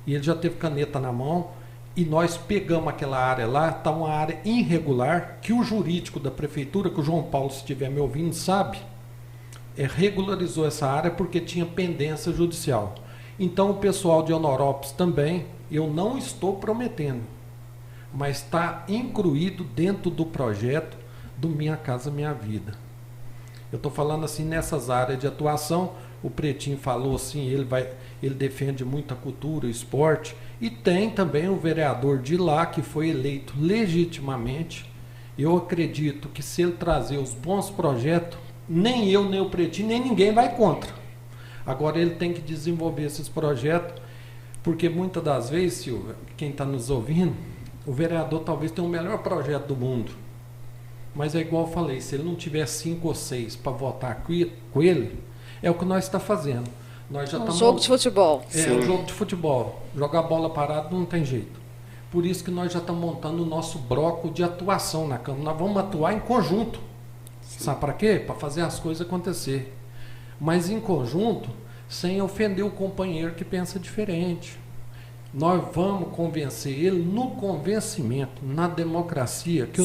E ele já teve caneta na mão, e nós pegamos aquela área lá, está uma área irregular, que o jurídico da prefeitura, que o João Paulo, se estiver me ouvindo, sabe, regularizou essa área porque tinha pendência judicial. Então o pessoal de Honorópolis também, eu não estou prometendo, mas está incluído dentro do projeto do Minha Casa Minha Vida. Eu estou falando assim nessas áreas de atuação. O Pretinho falou assim, ele defende muito a cultura, o esporte, e tem também o vereador de lá que foi eleito legitimamente. Eu acredito que se ele trazer os bons projetos, nem eu, nem o Pretinho, nem ninguém vai contra. Agora ele tem que desenvolver esses projetos, porque muitas das vezes, Silvia, quem está nos ouvindo, o vereador talvez tenha o melhor projeto do mundo. Mas é igual eu falei, se ele não tiver 5 ou 6 para votar com ele, é o que nós estamos fazendo. Nós já estamos jogo de futebol. Um jogo de futebol. Jogar bola parada não tem jeito. Por isso que nós já estamos montando o nosso bloco de atuação na Câmara. Nós vamos atuar em conjunto. Sim. Sabe para quê? Para fazer as coisas acontecer. Mas em conjunto, sem ofender o companheiro que pensa diferente. Nós vamos convencer ele no convencimento, na democracia, que,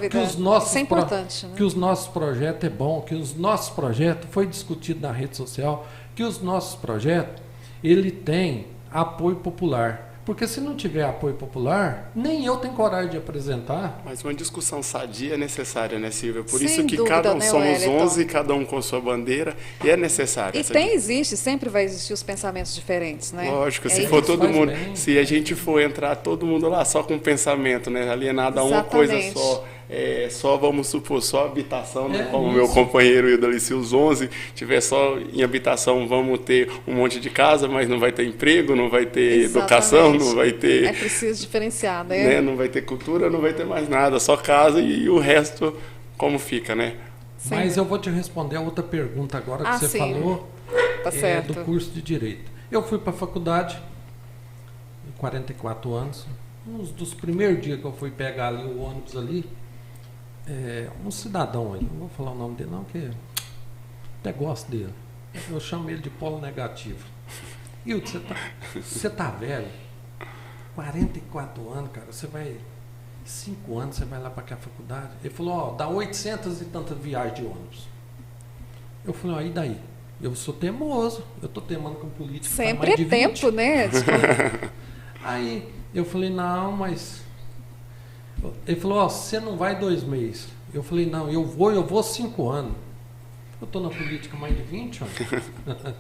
que os nossos projetos é bom, que os nossos projetos, foi discutido na rede social, que os nossos projetos, ele tem apoio popular. Porque se não tiver apoio popular, nem eu tenho coragem de apresentar. Mas uma discussão sadia é necessária, né, Silvia? Por Sem isso que dúvida, cada um né, somos Wellington? 11, cada um com sua bandeira, e é necessário. E existe, sempre vai existir os pensamentos diferentes, né? Lógico, se isso. for todo faz mundo, bem. se a gente for entrar todo mundo lá só com um pensamento, né, alienado a uma coisa Exatamente. só vamos supor, só habitação, né, como isso. meu companheiro Hilda, se os 11 tiver só em habitação, vamos ter um monte de casa, mas não vai ter emprego, não vai ter educação, Exatamente. não vai ter... É preciso diferenciar, né? Não vai ter cultura, não vai ter mais nada, só casa e o resto como fica, né? Sim. Mas eu vou te responder a outra pergunta agora que você sim. falou Tá certo. do curso de Direito. Eu fui para a faculdade, 44 anos, um dos primeiros dias que eu fui pegar ali o ônibus ali, um cidadão aí, não vou falar o nome dele não, porque até gosto dele. Eu chamo ele de polo negativo. Hilton, você tá velho? 44 anos, cara, você vai... 5 anos você vai lá para aquela faculdade. Ele falou, ó, dá 800 e tantas viagens de ônibus. Eu falei, ó, e daí? Eu sou teimoso, eu tô teimando com política. Sempre é tempo, né? Aí eu falei, não, mas... Ele falou, ó, você não vai 2 meses. Eu falei, não, eu vou 5 anos. Eu tô na política há mais de 20 anos.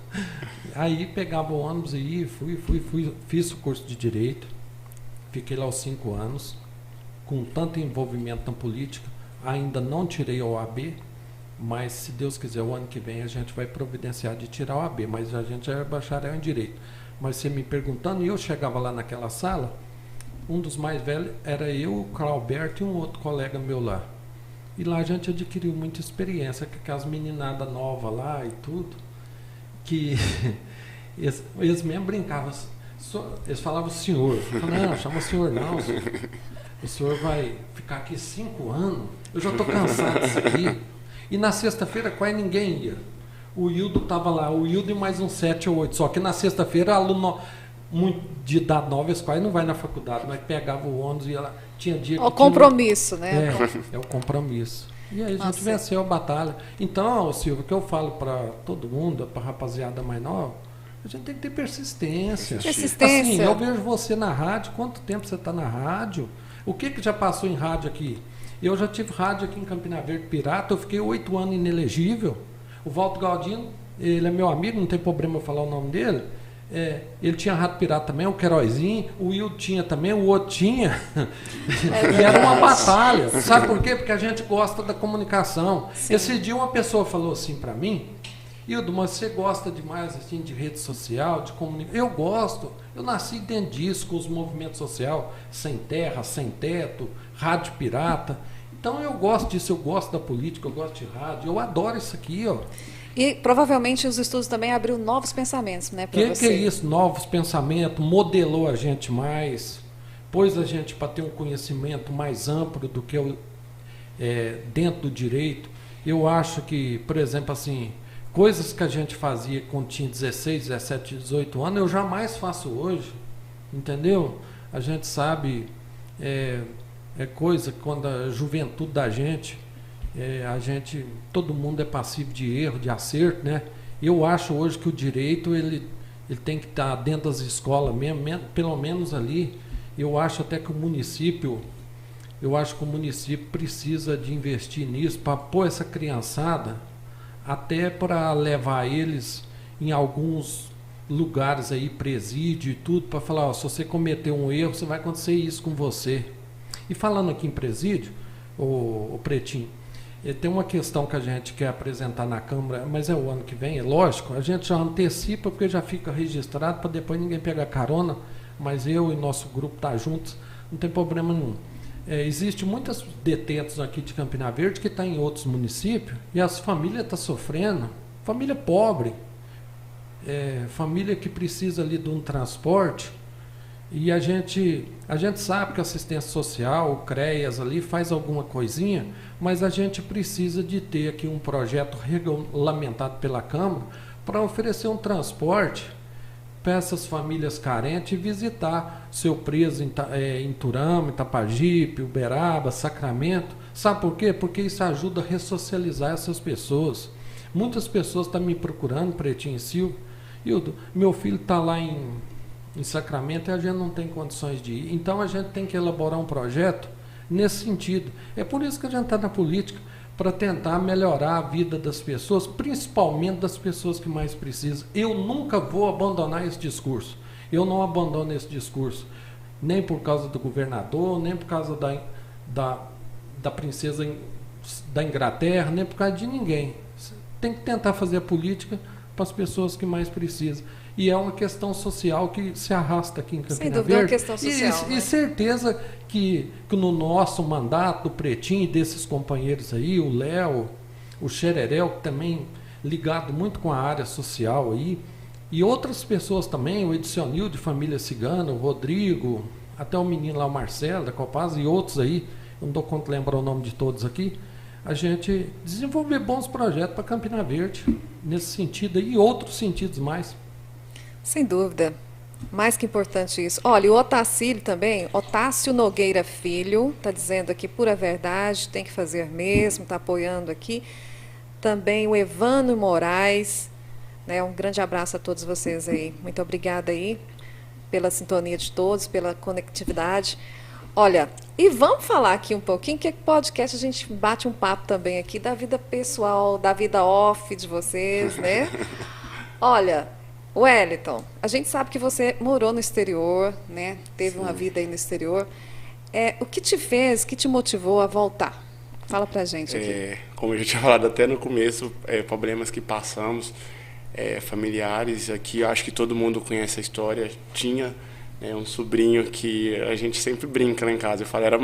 Aí pegava o ônibus e ia, fui, fiz o curso de Direito. Fiquei lá os 5 anos. Com tanto envolvimento na política, ainda não tirei a OAB, mas se Deus quiser, o ano que vem a gente vai providenciar de tirar a OAB, mas a gente é bacharel em Direito. Mas você me perguntando, e eu chegava lá naquela sala, um dos mais velhos era eu, o Clauberto e um outro colega meu lá. E lá a gente adquiriu muita experiência, com aquelas meninadas novas lá e tudo, que eles mesmo brincavam, eles falavam senhor. Eu falava, não, chama senhor não, senhor. O senhor vai ficar aqui 5 anos? Eu já estou cansado disso aqui. E na sexta-feira quase ninguém ia. O Hildo estava lá, o Hildo e mais uns 7 ou 8. Só que na sexta-feira, aluno muito de idade nova, eles quase não vai na faculdade, mas pegava o ônibus e ia lá. Tinha dia que O compromisso, né? É o compromisso. E aí a gente Nossa. venceu a batalha. Então, Silvio, o que eu falo para todo mundo, para a rapaziada mais nova, a gente tem que ter persistência. Persistência. Assim, eu vejo você na rádio, quanto tempo você está na rádio? O que já passou em rádio aqui? Eu já tive rádio aqui em Campina Verde Pirata, eu fiquei 8 anos inelegível. O Walter Galdino, ele é meu amigo, não tem problema eu falar o nome dele. Ele tinha rádio pirata também, o Queirozinho, o Will tinha também, o outro tinha. E era uma batalha. Sabe por quê? Porque a gente gosta da comunicação. Sim. Esse dia uma pessoa falou assim para mim, Hildo, mas você gosta demais assim, de rede social, de comunicação? Eu gosto. Eu nasci dentro disso, com os movimentos sociais, sem terra, sem teto, rádio pirata. Então eu gosto disso, eu gosto da política, eu gosto de rádio, eu adoro isso aqui, ó. E provavelmente os estudos também abriu novos pensamentos, né, para você. Que é isso? Novos pensamentos, modelou a gente mais, pôs a gente para ter um conhecimento mais amplo do que dentro do direito. Eu acho que, por exemplo, assim, coisas que a gente fazia quando tinha 16, 17, 18 anos, eu jamais faço hoje, entendeu? A gente sabe, coisa quando a juventude da gente, todo mundo é passivo de erro, de acerto, né? Eu acho hoje que o direito, ele tem que estar dentro das escolas mesmo, pelo menos ali. Eu acho até que o município precisa de investir nisso, para pôr essa criançada, até para levar eles em alguns lugares aí, presídio e tudo, para falar, ó, se você cometer um erro, você vai acontecer isso com você. E falando aqui em presídio, o Pretinho, tem uma questão que a gente quer apresentar na Câmara, mas é o ano que vem, é lógico, a gente já antecipa, porque já fica registrado, para depois ninguém pegar carona, mas eu e nosso grupo tá juntos, não tem problema nenhum. Existe muitos detentos aqui de Campina Verde que estão em outros municípios e as famílias estão sofrendo, família pobre, família que precisa ali de um transporte, e a gente sabe que a assistência social, o CREAS ali faz alguma coisinha, mas a gente precisa de ter aqui um projeto regulamentado pela Câmara para oferecer um transporte para essas famílias carentes e visitar seu preso em Turama, Itapajipe, Uberaba, Sacramento. Sabe por quê? Porque isso ajuda a ressocializar essas pessoas. Muitas pessoas estão me procurando, Pretinho e Silvio. Hildo, meu filho está lá em em Sacramento e a gente não tem condições de ir. Então a gente tem que elaborar um projeto nesse sentido. É por isso que a gente está na política, para tentar melhorar a vida das pessoas, principalmente das pessoas que mais precisam. Eu nunca vou abandonar esse discurso. Eu não abandono esse discurso, nem por causa do governador, nem por causa da princesa da Inglaterra, nem por causa de ninguém. Tem que tentar fazer a política para as pessoas que mais precisam. E é uma questão social que se arrasta aqui em Campina Sem dúvida, Verde. é uma questão social. E certeza que no nosso mandato, do Pretinho e desses companheiros aí, o Léo, o Xererel, que também ligado muito com a área social aí, e outras pessoas também, o Edicionil de Família Cigana, o Rodrigo, até o menino lá, o Marcelo, da Copasa, e outros aí, eu não dou conta de lembrar o nome de todos aqui, a gente desenvolver bons projetos para Campina Verde, nesse sentido aí, e outros sentidos mais. Sem dúvida. Mais que importante isso. Olha, o Otacílio também, Otácio Nogueira Filho, está dizendo aqui pura verdade, tem que fazer mesmo, está apoiando aqui. Também o Evano Moraes, né, um grande abraço a todos vocês aí. Muito obrigada aí pela sintonia de todos, pela conectividade. Olha, e vamos falar aqui um pouquinho, que podcast a gente bate um papo também aqui da vida pessoal, da vida off de vocês, né? Olha, Wellington, a gente sabe que você morou no exterior, né? Teve uma vida aí no exterior. O que te fez, que te motivou a voltar? Fala pra gente aqui. Como eu já tinha falado até no começo, problemas que passamos, familiares. Aqui eu acho que todo mundo conhece a história. Tinha um sobrinho que a gente sempre brinca lá em casa. Eu falo, era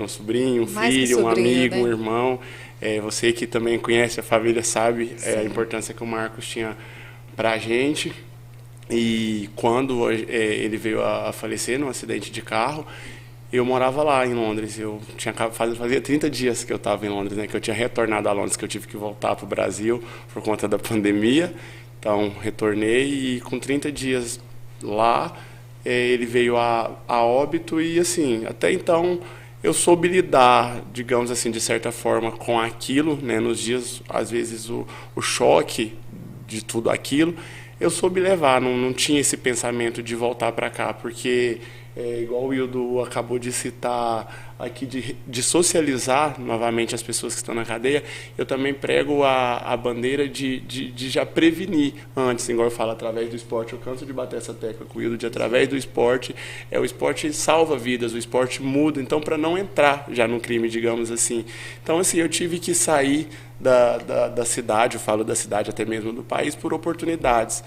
um sobrinho, um filho, um amigo, né? Um irmão. Você que também conhece a família sabe a importância que o Marcos tinha pra gente. E quando ele veio a falecer num acidente de carro, eu morava lá em Londres. Fazia 30 dias que eu estava em Londres, né? Que eu tinha retornado a Londres, que eu tive que voltar para o Brasil por conta da pandemia. Então, retornei e com 30 dias lá, ele veio a óbito e, assim, até então eu soube lidar, digamos assim, de certa forma com aquilo, né? Nos dias, às vezes, o choque de tudo aquilo, eu soube levar, não tinha esse pensamento de voltar para cá, porque, igual o Wildo acabou de citar aqui, de socializar novamente as pessoas que estão na cadeia, eu também prego a bandeira de já prevenir antes, igual eu falo, através do esporte. Eu canso de bater essa tecla com o Wildo, através do esporte, o esporte salva vidas, o esporte muda, então para não entrar já no crime, digamos assim. Então, assim, eu tive que sair da cidade, eu falo da cidade até mesmo do país, por oportunidades.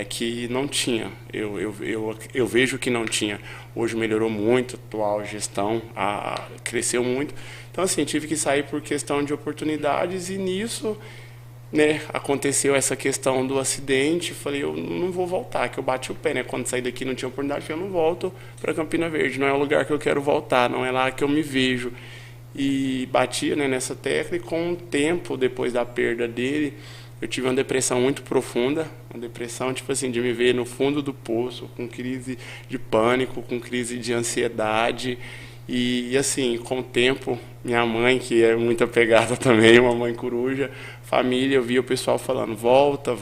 Que não tinha, eu vejo que não tinha. Hoje melhorou muito, a atual gestão cresceu muito. Então, assim, tive que sair por questão de oportunidades e nisso, né, aconteceu essa questão do acidente. Falei, eu não vou voltar, que eu bati o pé, né? Quando saí daqui não tinha oportunidade, eu não volto para Campina Verde, não é o lugar que eu quero voltar, não é lá que eu me vejo. E batia, né, nessa tecla, e com o tempo, depois da perda dele, eu tive uma depressão muito profunda, uma depressão, tipo assim, de me ver no fundo do poço, com crise de pânico, com crise de ansiedade. E assim, com o tempo, minha mãe, que é muito apegada também, uma mãe coruja, família, eu via o pessoal falando, volta,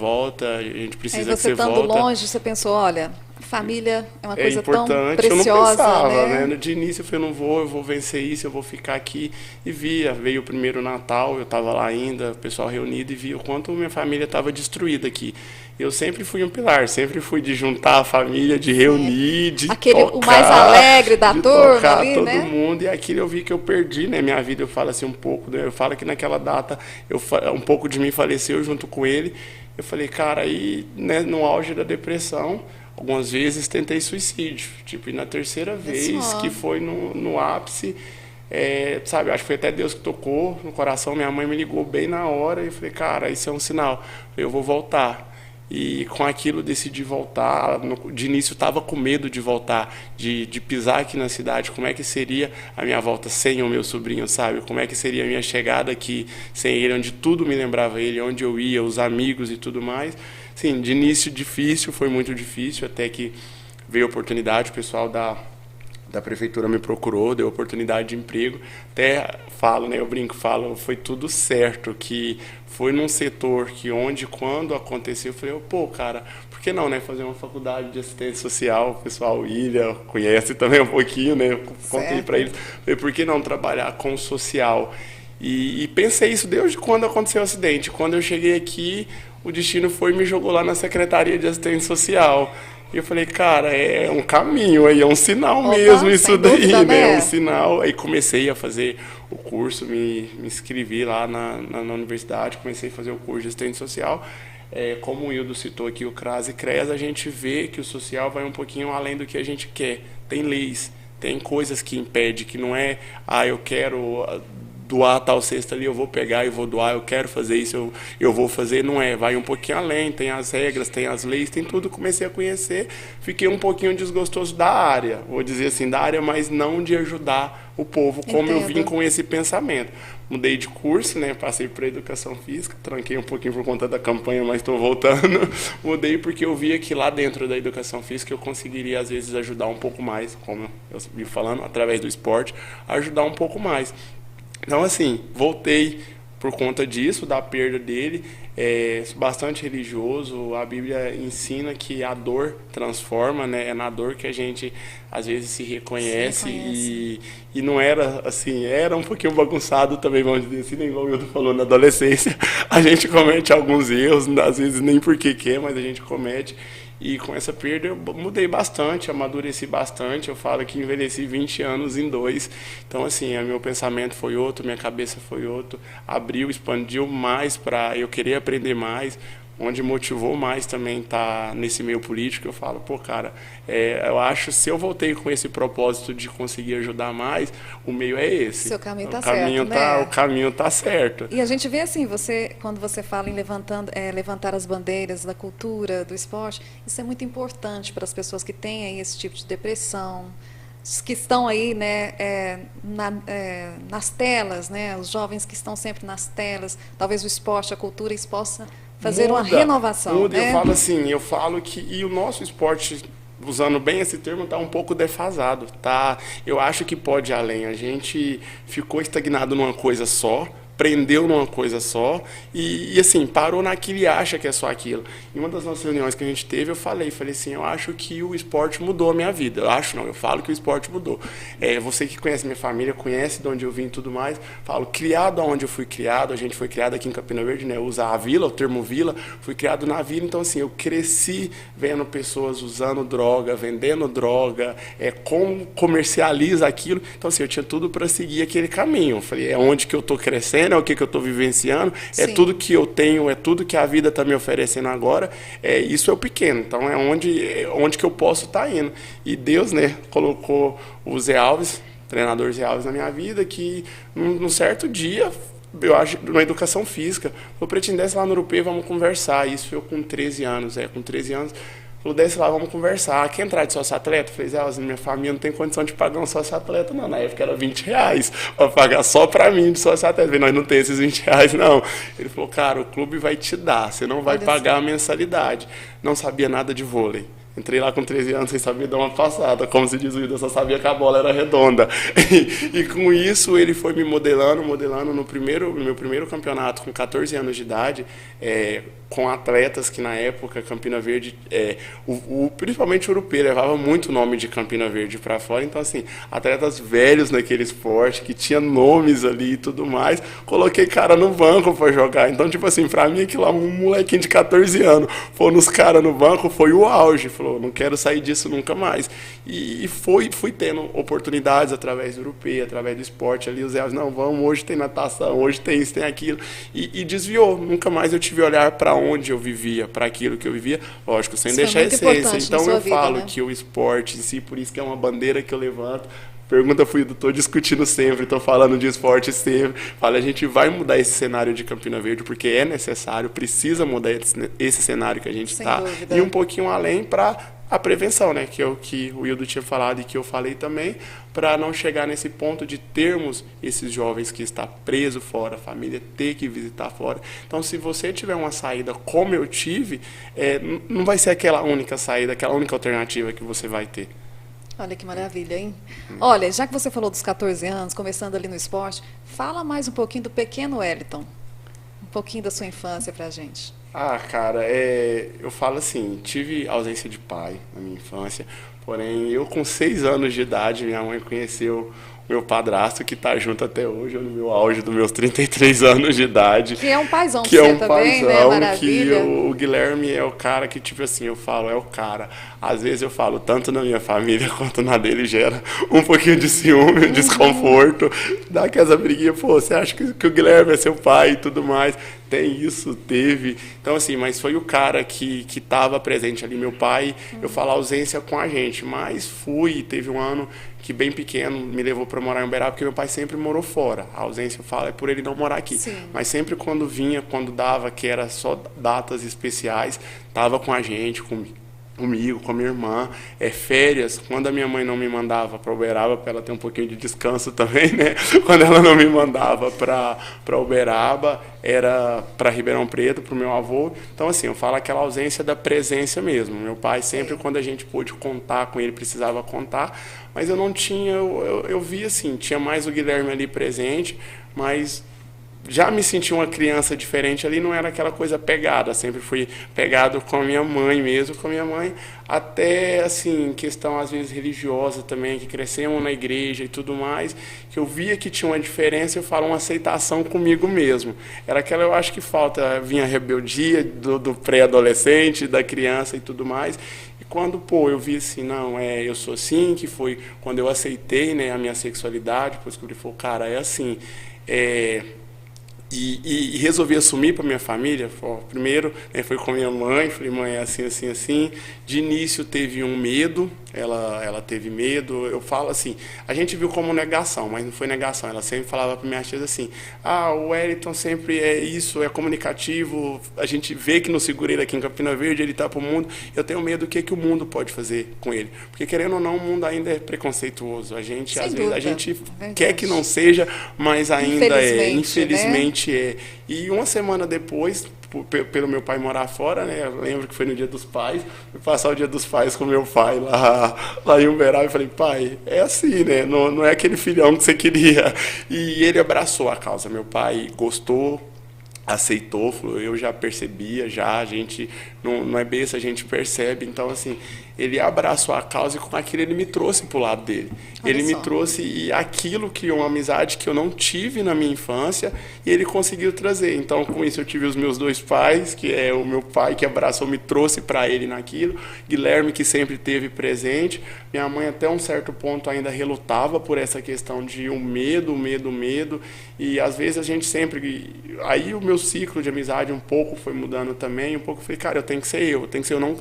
a gente precisa que você volta. Aí você estando longe, você pensou, olha, família é uma coisa importante. Tão preciosa, eu não pensava, né? De início eu falei, eu vou vencer isso, eu vou ficar aqui. E veio o primeiro Natal, eu estava lá ainda, o pessoal reunido, e via o quanto minha família estava destruída aqui. Eu sempre fui um pilar, sempre fui de juntar a família, de reunir, de tocar, o mais alegre da turma tocar ali, todo né? mundo. E aquilo eu vi que eu perdi, né? Minha vida, eu falo assim um pouco, né? Eu falo que naquela data, um pouco de mim faleceu junto com ele. Eu falei, cara, aí, né, no auge da depressão, algumas vezes tentei suicídio. Tipo, e na terceira vez, que foi no ápice, sabe, acho que foi até Deus que tocou no coração. Minha mãe me ligou bem na hora e eu falei, cara, isso é um sinal. Eu vou voltar. E com aquilo decidi voltar. De início estava com medo de voltar, de pisar aqui na cidade. Como é que seria a minha volta sem o meu sobrinho, sabe? Como é que seria a minha chegada aqui sem ele, onde tudo me lembrava ele, onde eu ia, os amigos e tudo mais. Sim, de início difícil, foi muito difícil, até que veio a oportunidade, o pessoal da da prefeitura me procurou, deu oportunidade de emprego. Até falo, né, eu brinco, falo, foi tudo certo, que foi num setor que quando aconteceu, eu falei, pô, cara, por que não, né, fazer uma faculdade de assistência social? O pessoal, Ilha, conhece também um pouquinho, né, eu contei para eles, falei, por que não trabalhar com social? E pensei isso desde quando aconteceu o acidente. Quando eu cheguei aqui, o destino me jogou lá na Secretaria de Assistência Social. E eu falei, cara, é um caminho aí, é um sinal mesmo isso daí, dúvida, né? É um sinal. Aí comecei a fazer o curso, me inscrevi lá na universidade, comecei a fazer o curso de assistente social. Como o Hildo citou aqui, o CRAS e CRES, a gente vê que o social vai um pouquinho além do que a gente quer. Tem leis, tem coisas que impedem, que não é, eu quero doar tal cesta ali, eu vou pegar e vou doar, eu quero fazer isso, eu vou fazer, não é, vai um pouquinho além, tem as regras, tem as leis, tem tudo, comecei a conhecer, fiquei um pouquinho desgostoso da área, vou dizer assim, da área, mas não de ajudar o povo, como eu vim com esse pensamento. Mudei de curso, né, passei para educação física, tranquei um pouquinho por conta da campanha, mas estou voltando, mudei porque eu via que lá dentro da educação física eu conseguiria, às vezes, ajudar um pouco mais, como eu vim falando, através do esporte, ajudar um pouco mais. Então, assim, voltei por conta disso, da perda dele, bastante religioso. A Bíblia ensina que a dor transforma, né? É na dor que a gente, às vezes, se reconhece. E não era assim, era um pouquinho bagunçado também, vamos dizer assim, igual o Hildo falou, na adolescência. A gente comete alguns erros, às vezes nem porque quer, mas a gente comete. E com essa perda eu mudei bastante, amadureci bastante. Eu falo que envelheci 20 anos em 2. Então, assim, meu pensamento foi outro, minha cabeça foi outro. Abriu, expandiu mais para eu querer aprender mais. Onde motivou mais também estar nesse meio político. Eu falo, pô, cara, eu acho que se eu voltei com esse propósito de conseguir ajudar mais, o meio é esse. Seu caminho está certo, né? O caminho está certo. E a gente vê assim, quando você fala em levantar as bandeiras da cultura, do esporte, isso é muito importante para as pessoas que têm aí esse tipo de depressão, que estão aí, né, nas telas, né, os jovens que estão sempre nas telas, talvez o esporte, a cultura, isso possa fazer uma renovação. Muda, né? Eu falo assim, e o nosso esporte, usando bem esse termo, está um pouco defasado, tá? Eu acho que pode ir além. A gente ficou estagnado numa coisa só, prendeu numa coisa só e assim, parou naquilo e acha que é só aquilo. Em uma das nossas reuniões que a gente teve, eu falei assim, eu acho que o esporte mudou a minha vida. Eu falo que o esporte mudou. Você que conhece minha família, conhece de onde eu vim e tudo mais, falo, criado onde eu fui criado, a gente foi criado aqui em Campina Verde, né? Usa a vila, o termo vila, fui criado na vila, então assim, eu cresci vendo pessoas usando droga, vendendo droga, como comercializa aquilo, então assim, eu tinha tudo para seguir aquele caminho. Eu falei, é onde que eu tô crescendo, é o que eu estou vivenciando, é tudo que eu tenho, é tudo que a vida está me oferecendo agora, isso é o pequeno, então é onde que eu posso estar indo. E Deus, né, colocou o Zé Alves, treinador Zé Alves na minha vida, que num certo dia, eu acho, na educação física, eu pretendo descer lá no Urupê, vamos conversar. Isso eu com 13 anos, com 13 anos, falou, desce lá, vamos conversar. Quer entrar de sócio-atleta? Eu falei, minha família não tem condição de pagar um sócio-atleta, não. Na época era R$20 para pagar só para mim de sócio-atleta. Eu falei, nós não temos esses R$20, não. Ele falou, cara, o clube vai te dar, você não vai pagar a mensalidade. Não sabia nada de vôlei. Entrei lá com 13 anos sem saber dar uma passada, como se diz o Hildo, eu só sabia que a bola era redonda. E com isso ele foi me modelando no meu primeiro campeonato com 14 anos de idade, com atletas que na época Campina Verde, principalmente o Urupê, levava muito nome de Campina Verde para fora, então assim, atletas velhos naquele esporte, que tinha nomes ali e tudo mais, coloquei cara no banco para jogar, então tipo assim, para mim aquilo lá, um molequinho de 14 anos, pôr nos caras no banco, foi o auge, falou, não quero sair disso nunca mais, e fui tendo oportunidades através do Urupê, através do esporte ali, os não, vamos, hoje tem natação, hoje tem isso, tem aquilo, e desviou, nunca mais eu tive olhar para onde eu vivia, para aquilo que eu vivia, lógico, sem deixar a essência. Então eu falo que o esporte em si, por isso que é uma bandeira que eu levanto. Pergunta fui, estou discutindo sempre, estou falando de esporte sempre. Fala, a gente vai mudar esse cenário de Campina Verde, porque é necessário, precisa mudar esse cenário que a gente está. E um pouquinho além para a prevenção, né? Que é o que o Hildo tinha falado e que eu falei também, para não chegar nesse ponto de termos esses jovens que estão presos fora, a família ter que visitar fora. Então, se você tiver uma saída como eu tive, não vai ser aquela única saída, aquela única alternativa que você vai ter. Olha que maravilha, hein? Olha, já que você falou dos 14 anos, começando ali no esporte, fala mais um pouquinho do pequeno Wellington. Um pouquinho da sua infância pra gente. Ah, cara, eu falo assim, tive ausência de pai na minha infância, porém eu com 6 anos de idade, minha mãe conheceu o meu padrasto, que está junto até hoje, eu no meu auge dos meus 33 anos de idade. Que é um paizão que é um também, paizão, né? Maravilha. que o Guilherme é o cara que, tipo assim, eu falo, é o cara. Às vezes eu falo, tanto na minha família quanto na dele, gera um pouquinho de ciúme, desconforto, dá aquela briguinha, pô, você acha que o Guilherme é seu pai e tudo mais? Tem isso, teve. Então, assim, mas foi o cara que estava presente ali, meu pai, eu falo ausência com a gente, mas teve um ano que bem pequeno me levou para morar em Uberaba, porque meu pai sempre morou fora. A ausência, eu falo, é por ele não morar aqui. Sim. Mas sempre quando vinha, quando dava, que era só datas especiais, estava com a gente, comigo, com a minha irmã, férias, quando a minha mãe não me mandava para Uberaba, para ela ter um pouquinho de descanso também, né? Quando ela não me mandava para Uberaba, era para Ribeirão Preto, para o meu avô. Então, assim, eu falo aquela ausência da presença mesmo. Meu pai sempre, quando a gente pôde contar com ele, precisava contar, mas eu não tinha, eu vi assim, tinha mais o Guilherme ali presente, mas já me senti uma criança diferente ali, não era aquela coisa pegada, sempre fui pegado com a minha mãe mesmo, com a minha mãe, até assim, questão às vezes religiosa também, que crescemos na igreja e tudo mais, que eu via que tinha uma diferença, eu falo uma aceitação comigo mesmo. Era aquela, eu acho que falta, vinha a rebeldia do pré-adolescente, da criança e tudo mais, e quando, eu vi assim, não, eu sou assim, que foi quando eu aceitei, né, a minha sexualidade, depois que eu falei, cara, é assim, E resolvi assumir para minha família. Primeiro, né, foi com minha mãe. Falei, mãe, é assim, assim, assim. De início teve um medo, ela teve medo. Eu falo assim, a gente viu como negação, mas não foi negação. Ela sempre falava para minhas tias assim, o Wellington sempre é isso, é comunicativo. A gente vê que no Segureiro aqui em Campina Verde ele está para o mundo. Eu tenho medo do que o mundo pode fazer com ele. Porque, querendo ou não, o mundo ainda é preconceituoso. A gente, às vezes, a gente quer que não seja, mas ainda infelizmente, né? E uma semana depois, pelo meu pai morar fora, né? Eu lembro que foi no Dia dos Pais, fui passar o Dia dos Pais com meu pai lá em Uberaba e falei, pai, é assim, né? Não é aquele filhão que você queria. E ele abraçou a causa. Meu pai gostou, aceitou, falou, eu já percebia, a gente não é besta, a gente percebe. Então, assim, ele abraçou a causa e com aquilo ele me trouxe para o lado dele. Ele me trouxe, e aquilo criou uma amizade que eu não tive na minha infância, e ele conseguiu trazer. Então, com isso, eu tive os meus dois pais, que é o meu pai que abraçou, me trouxe para ele naquilo, Guilherme, que sempre esteve presente, minha mãe até um certo ponto ainda relutava por essa questão de medo, e às vezes a gente sempre... Aí o meu ciclo de amizade um pouco foi mudando também, um pouco eu falei, cara, eu tenho que ser eu,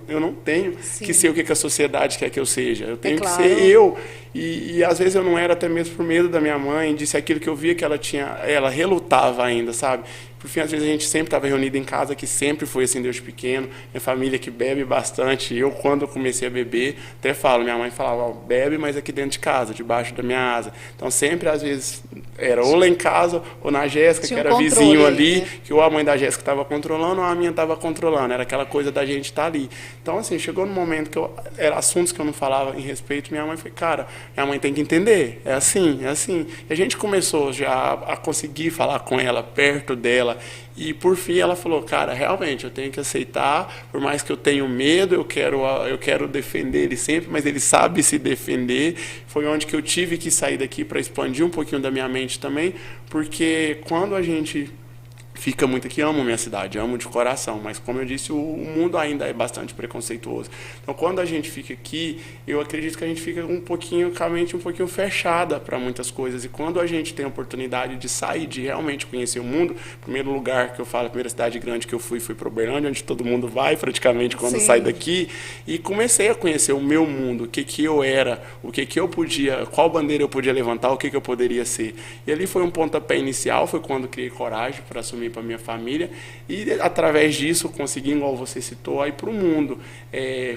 eu não tenho Sim. que ser o que a sociedade quer que eu seja, eu tenho que ser eu. E às vezes eu não era até mesmo por medo da minha mãe, disse aquilo que eu via que ela relutava ainda, sabe? Por fim, às vezes a gente sempre estava reunido em casa, que sempre foi assim desde pequeno, minha família que bebe bastante, eu quando eu comecei a beber, até falo, minha mãe falava, bebe, mas aqui dentro de casa, debaixo da minha asa. Então sempre, às vezes, era ou lá em casa, ou na Jéssica, que era vizinho ali, né? Que ou a mãe da Jéssica estava controlando, ou a minha estava controlando, era aquela coisa da gente estar ali. Então, assim, chegou no momento que era assuntos que eu não falava em respeito, minha mãe foi, cara, minha mãe tem que entender, é assim. E a gente começou já a conseguir falar com ela, perto dela, e por fim ela falou, cara, realmente eu tenho que aceitar, por mais que eu tenha medo, eu quero defender ele sempre, mas ele sabe se defender. Foi onde que eu tive que sair daqui para expandir um pouquinho da minha mente também, porque quando a gente fica muito aqui, amo minha cidade, amo de coração, mas como eu disse, o mundo ainda é bastante preconceituoso. Então, quando a gente fica aqui, eu acredito que a gente fica com a mente um pouquinho fechada para muitas coisas. E quando a gente tem a oportunidade de sair, de realmente conhecer o mundo, o primeiro lugar que eu falo, a primeira cidade grande que eu fui para Uberlândia, onde todo mundo vai praticamente quando sai daqui, e comecei a conhecer o meu mundo, o que eu era, o que eu podia, qual bandeira eu podia levantar, o que eu poderia ser. E ali foi um pontapé inicial, foi quando criei coragem para assumir para minha família, e através disso consegui, igual você citou, ir para o mundo.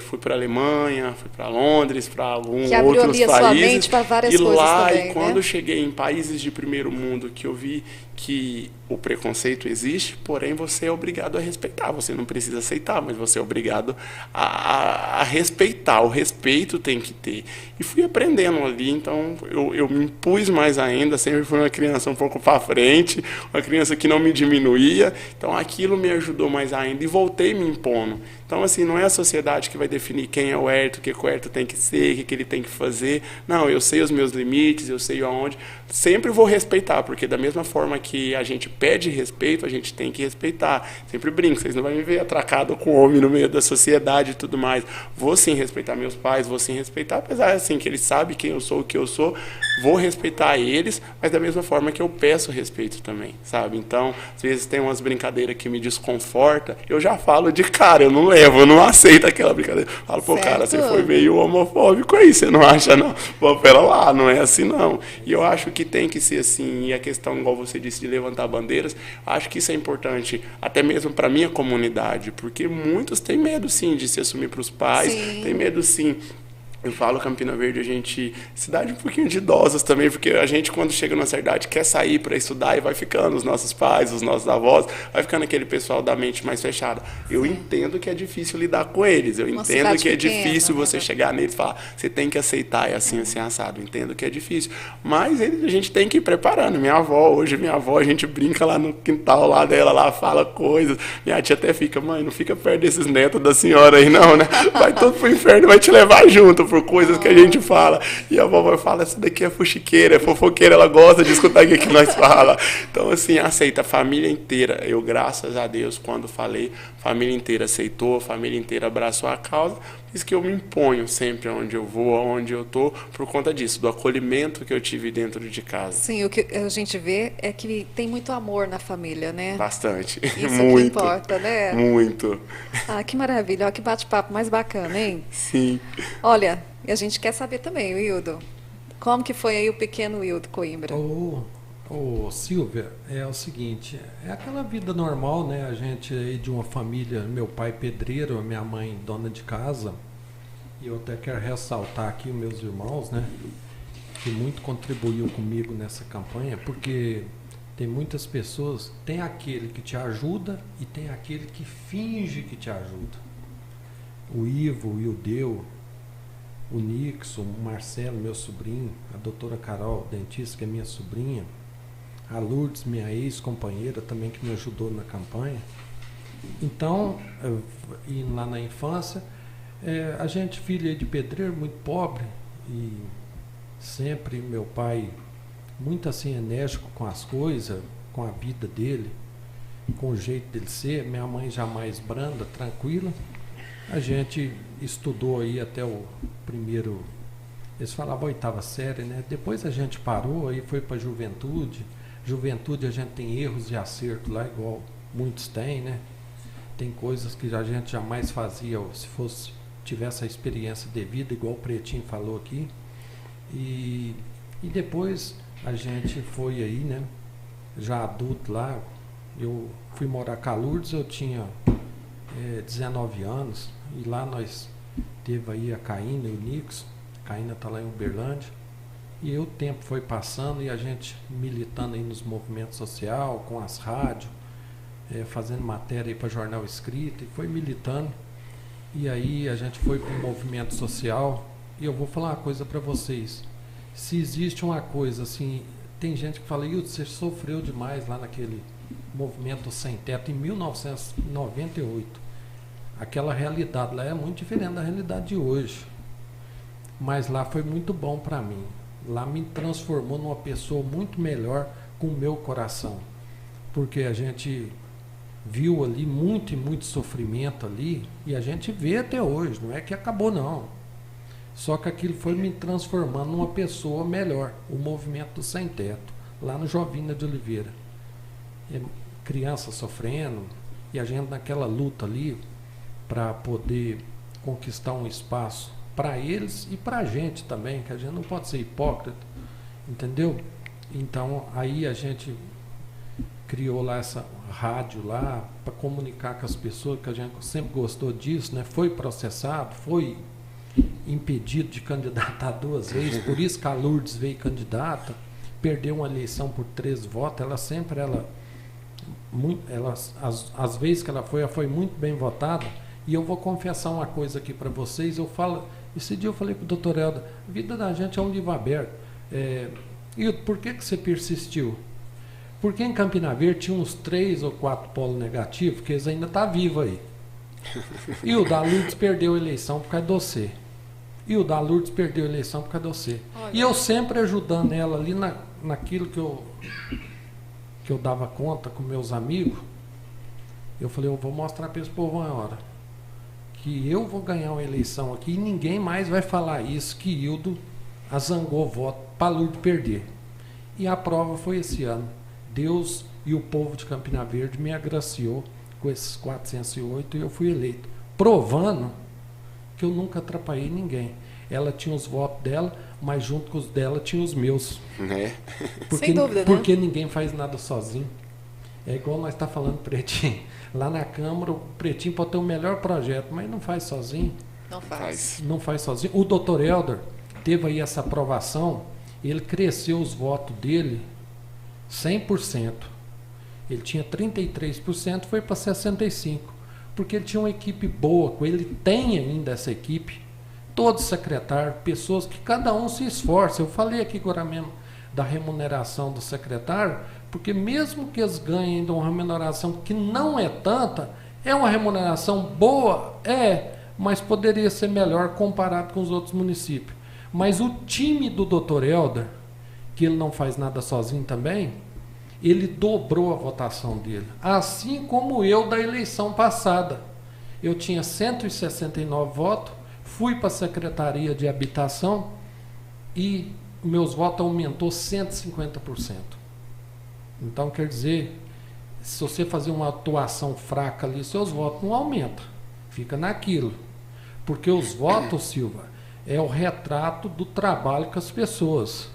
Fui para a Alemanha, fui para Londres, para alguns outros países, sua mente para várias e coisas lá, também, e quando cheguei em países de primeiro mundo, que eu vi que o preconceito existe, porém você é obrigado a respeitar. Você não precisa aceitar, mas você é obrigado a respeitar. O respeito tem que ter. E fui aprendendo ali, então eu me impus mais ainda. Sempre fui uma criança um pouco para frente, uma criança que não me diminuía. Então aquilo me ajudou mais ainda e voltei me impondo. Então, assim, não é a sociedade que vai definir quem é o Hérito, o que o Hérito tem que ser, o que ele tem que fazer. Não, eu sei os meus limites, eu sei aonde. Sempre vou respeitar, porque da mesma forma que a gente pede respeito, a gente tem que respeitar. Sempre brinco, vocês não vão me ver atracado com homem no meio da sociedade e tudo mais. Vou sim respeitar meus pais, vou sim respeitar, apesar assim que eles sabem quem eu sou, o que eu sou, vou respeitar eles, mas da mesma forma que eu peço respeito também, sabe? Então, às vezes tem umas brincadeiras que me desconforta, eu já falo de cara, eu não levo, eu não aceito aquela brincadeira. Falo, pô, cara, você foi meio homofóbico aí, você não acha não? Pô, pera lá, não é assim não. E eu acho que tem que ser assim, e a questão, igual você disse, de levantar bandeiras, acho que isso é importante, até mesmo para minha comunidade, porque muitos têm medo sim de se assumir para os pais, tem medo sim. Eu falo Campina Verde, a gente, cidade um pouquinho de idosos também, porque a gente quando chega numa certa idade quer sair para estudar e vai ficando, os nossos pais, os nossos avós, vai ficando aquele pessoal da mente mais fechada. Eu entendo que é difícil lidar com eles, eu entendo que é difícil você chegar neles e falar, você tem que aceitar, é assim, assim, assado, eu entendo que é difícil, mas a gente tem que ir preparando. Minha avó, a gente brinca lá no quintal lá dela, lá fala coisas, minha tia até fica, mãe, não fica perto desses netos da senhora aí não, né? Vai todo pro inferno, vai te levar junto, por coisas que a gente fala. E a vovó fala, essa daqui é fuxiqueira, é fofoqueira, ela gosta de escutar o que nós fala. Então, assim, aceita a família inteira. Eu, graças a Deus, quando falei, a família inteira aceitou, a família inteira abraçou a causa. Isso que eu me imponho sempre onde eu vou, onde eu tô, por conta disso, do acolhimento que eu tive dentro de casa. Sim, o que a gente vê é que tem muito amor na família, né? Bastante. Isso muito. que importa, né? Muito. Ah, que maravilha. Olha que bate-papo mais bacana, hein? Sim. Olha, e a gente quer saber também, Wildo, como que foi aí o pequeno Wildo Coimbra? Ô, Silvia, é o seguinte, é aquela vida normal, né? A gente aí de uma família, meu pai pedreiro, minha mãe dona de casa, e eu até quero ressaltar aqui os meus irmãos, né? Que muito contribuiu comigo nessa campanha, porque tem muitas pessoas, tem aquele que te ajuda e tem aquele que finge que te ajuda. O Ivo, o Ildeu, o Nixon, o Marcelo, meu sobrinho, a doutora Carol, dentista, que é minha sobrinha, a Lourdes, minha ex-companheira, também que me ajudou na campanha. Então, indo lá na infância, a gente, filha de pedreiro, muito pobre, e sempre meu pai muito assim enérgico com as coisas, com a vida dele, com o jeito dele ser, minha mãe já mais branda, tranquila. A gente estudou aí até o primeiro, eles falavam oitava série, né? Depois a gente parou, aí foi para juventude. Juventude a gente tem erros e acertos lá, igual muitos têm, né? Tem coisas que a gente jamais fazia, se tivesse a experiência de vida, igual o Pretinho falou aqui. E depois a gente foi aí, né? Já adulto lá, eu fui morar com a Lourdes, eu tinha 19 anos, e lá nós teve aí a Caína e o Nix. A Caína está lá em Uberlândia. E o tempo foi passando e a gente militando aí nos movimentos sociais, com as rádios, fazendo matéria aí para jornal escrito, e foi militando. E aí a gente foi para o movimento social. E eu vou falar uma coisa para vocês. Se existe uma coisa assim, tem gente que fala, Hilton, você sofreu demais lá naquele movimento sem teto em 1998. Aquela realidade lá é muito diferente da realidade de hoje. Mas lá foi muito bom para mim. Lá me transformou numa pessoa muito melhor com o meu coração. Porque a gente viu ali muito e muito sofrimento ali, e a gente vê até hoje, não é que acabou não. Só que aquilo foi me transformando numa pessoa melhor, o movimento do Sem Teto, lá no Jovina de Oliveira. Crianças sofrendo, e a gente naquela luta ali, para poder conquistar um espaço para eles e para a gente também, que a gente não pode ser hipócrita, entendeu? Então, aí a gente criou lá essa rádio lá, para comunicar com as pessoas, que a gente sempre gostou disso, né? Foi processado, foi impedido de candidatar 2 vezes, por isso que a Lourdes veio candidata, perdeu uma eleição por 13 votos, as vezes que ela foi muito bem votada. E eu vou confessar uma coisa aqui para vocês. Esse dia eu falei para o doutor Helder, a vida da gente é um livro aberto. E por que você persistiu? Porque em Campina Verde tinha uns 3 ou 4 polos negativos, que eles ainda estão vivos aí. E o da Lourdes perdeu a eleição por causa de você. E o da Lourdes perdeu a eleição por causa de você. Olha. E eu sempre ajudando ela ali naquilo que eu dava conta com meus amigos. Eu falei, eu vou mostrar para esse povo uma hora que eu vou ganhar uma eleição aqui e ninguém mais vai falar isso, que Hildo azangou voto para Lourdes perder. E a prova foi esse ano. Deus e o povo de Campina Verde me agraciou com esses 408 e eu fui eleito, provando que eu nunca atrapalhei ninguém. Ela tinha os votos dela, mas junto com os dela tinha os meus. Sem dúvida, porque ninguém faz nada sozinho. É igual nós estamos falando, Pretinho. Lá na Câmara, o Pretinho pode ter o melhor projeto, mas não faz sozinho. Não faz. Não faz sozinho. O doutor Helder teve aí essa aprovação, ele cresceu os votos dele 100%. Ele tinha 33%, foi para 65%. Porque ele tinha uma equipe boa, ele tem ainda essa equipe, todos secretários, pessoas que cada um se esforça. Eu falei aqui agora mesmo da remuneração do secretário, porque mesmo que eles ganhem de uma remuneração que não é tanta, é uma remuneração boa, mas poderia ser melhor comparado com os outros municípios. Mas o time do Dr. Helder, que ele não faz nada sozinho também, ele dobrou a votação dele. Assim como eu da eleição passada. Eu tinha 169 votos, fui para a Secretaria de Habitação e meus votos aumentou 150%. Então, quer dizer, se você fazer uma atuação fraca ali, seus votos não aumentam. Fica naquilo. Porque os votos, Silva, é o retrato do trabalho com as pessoas.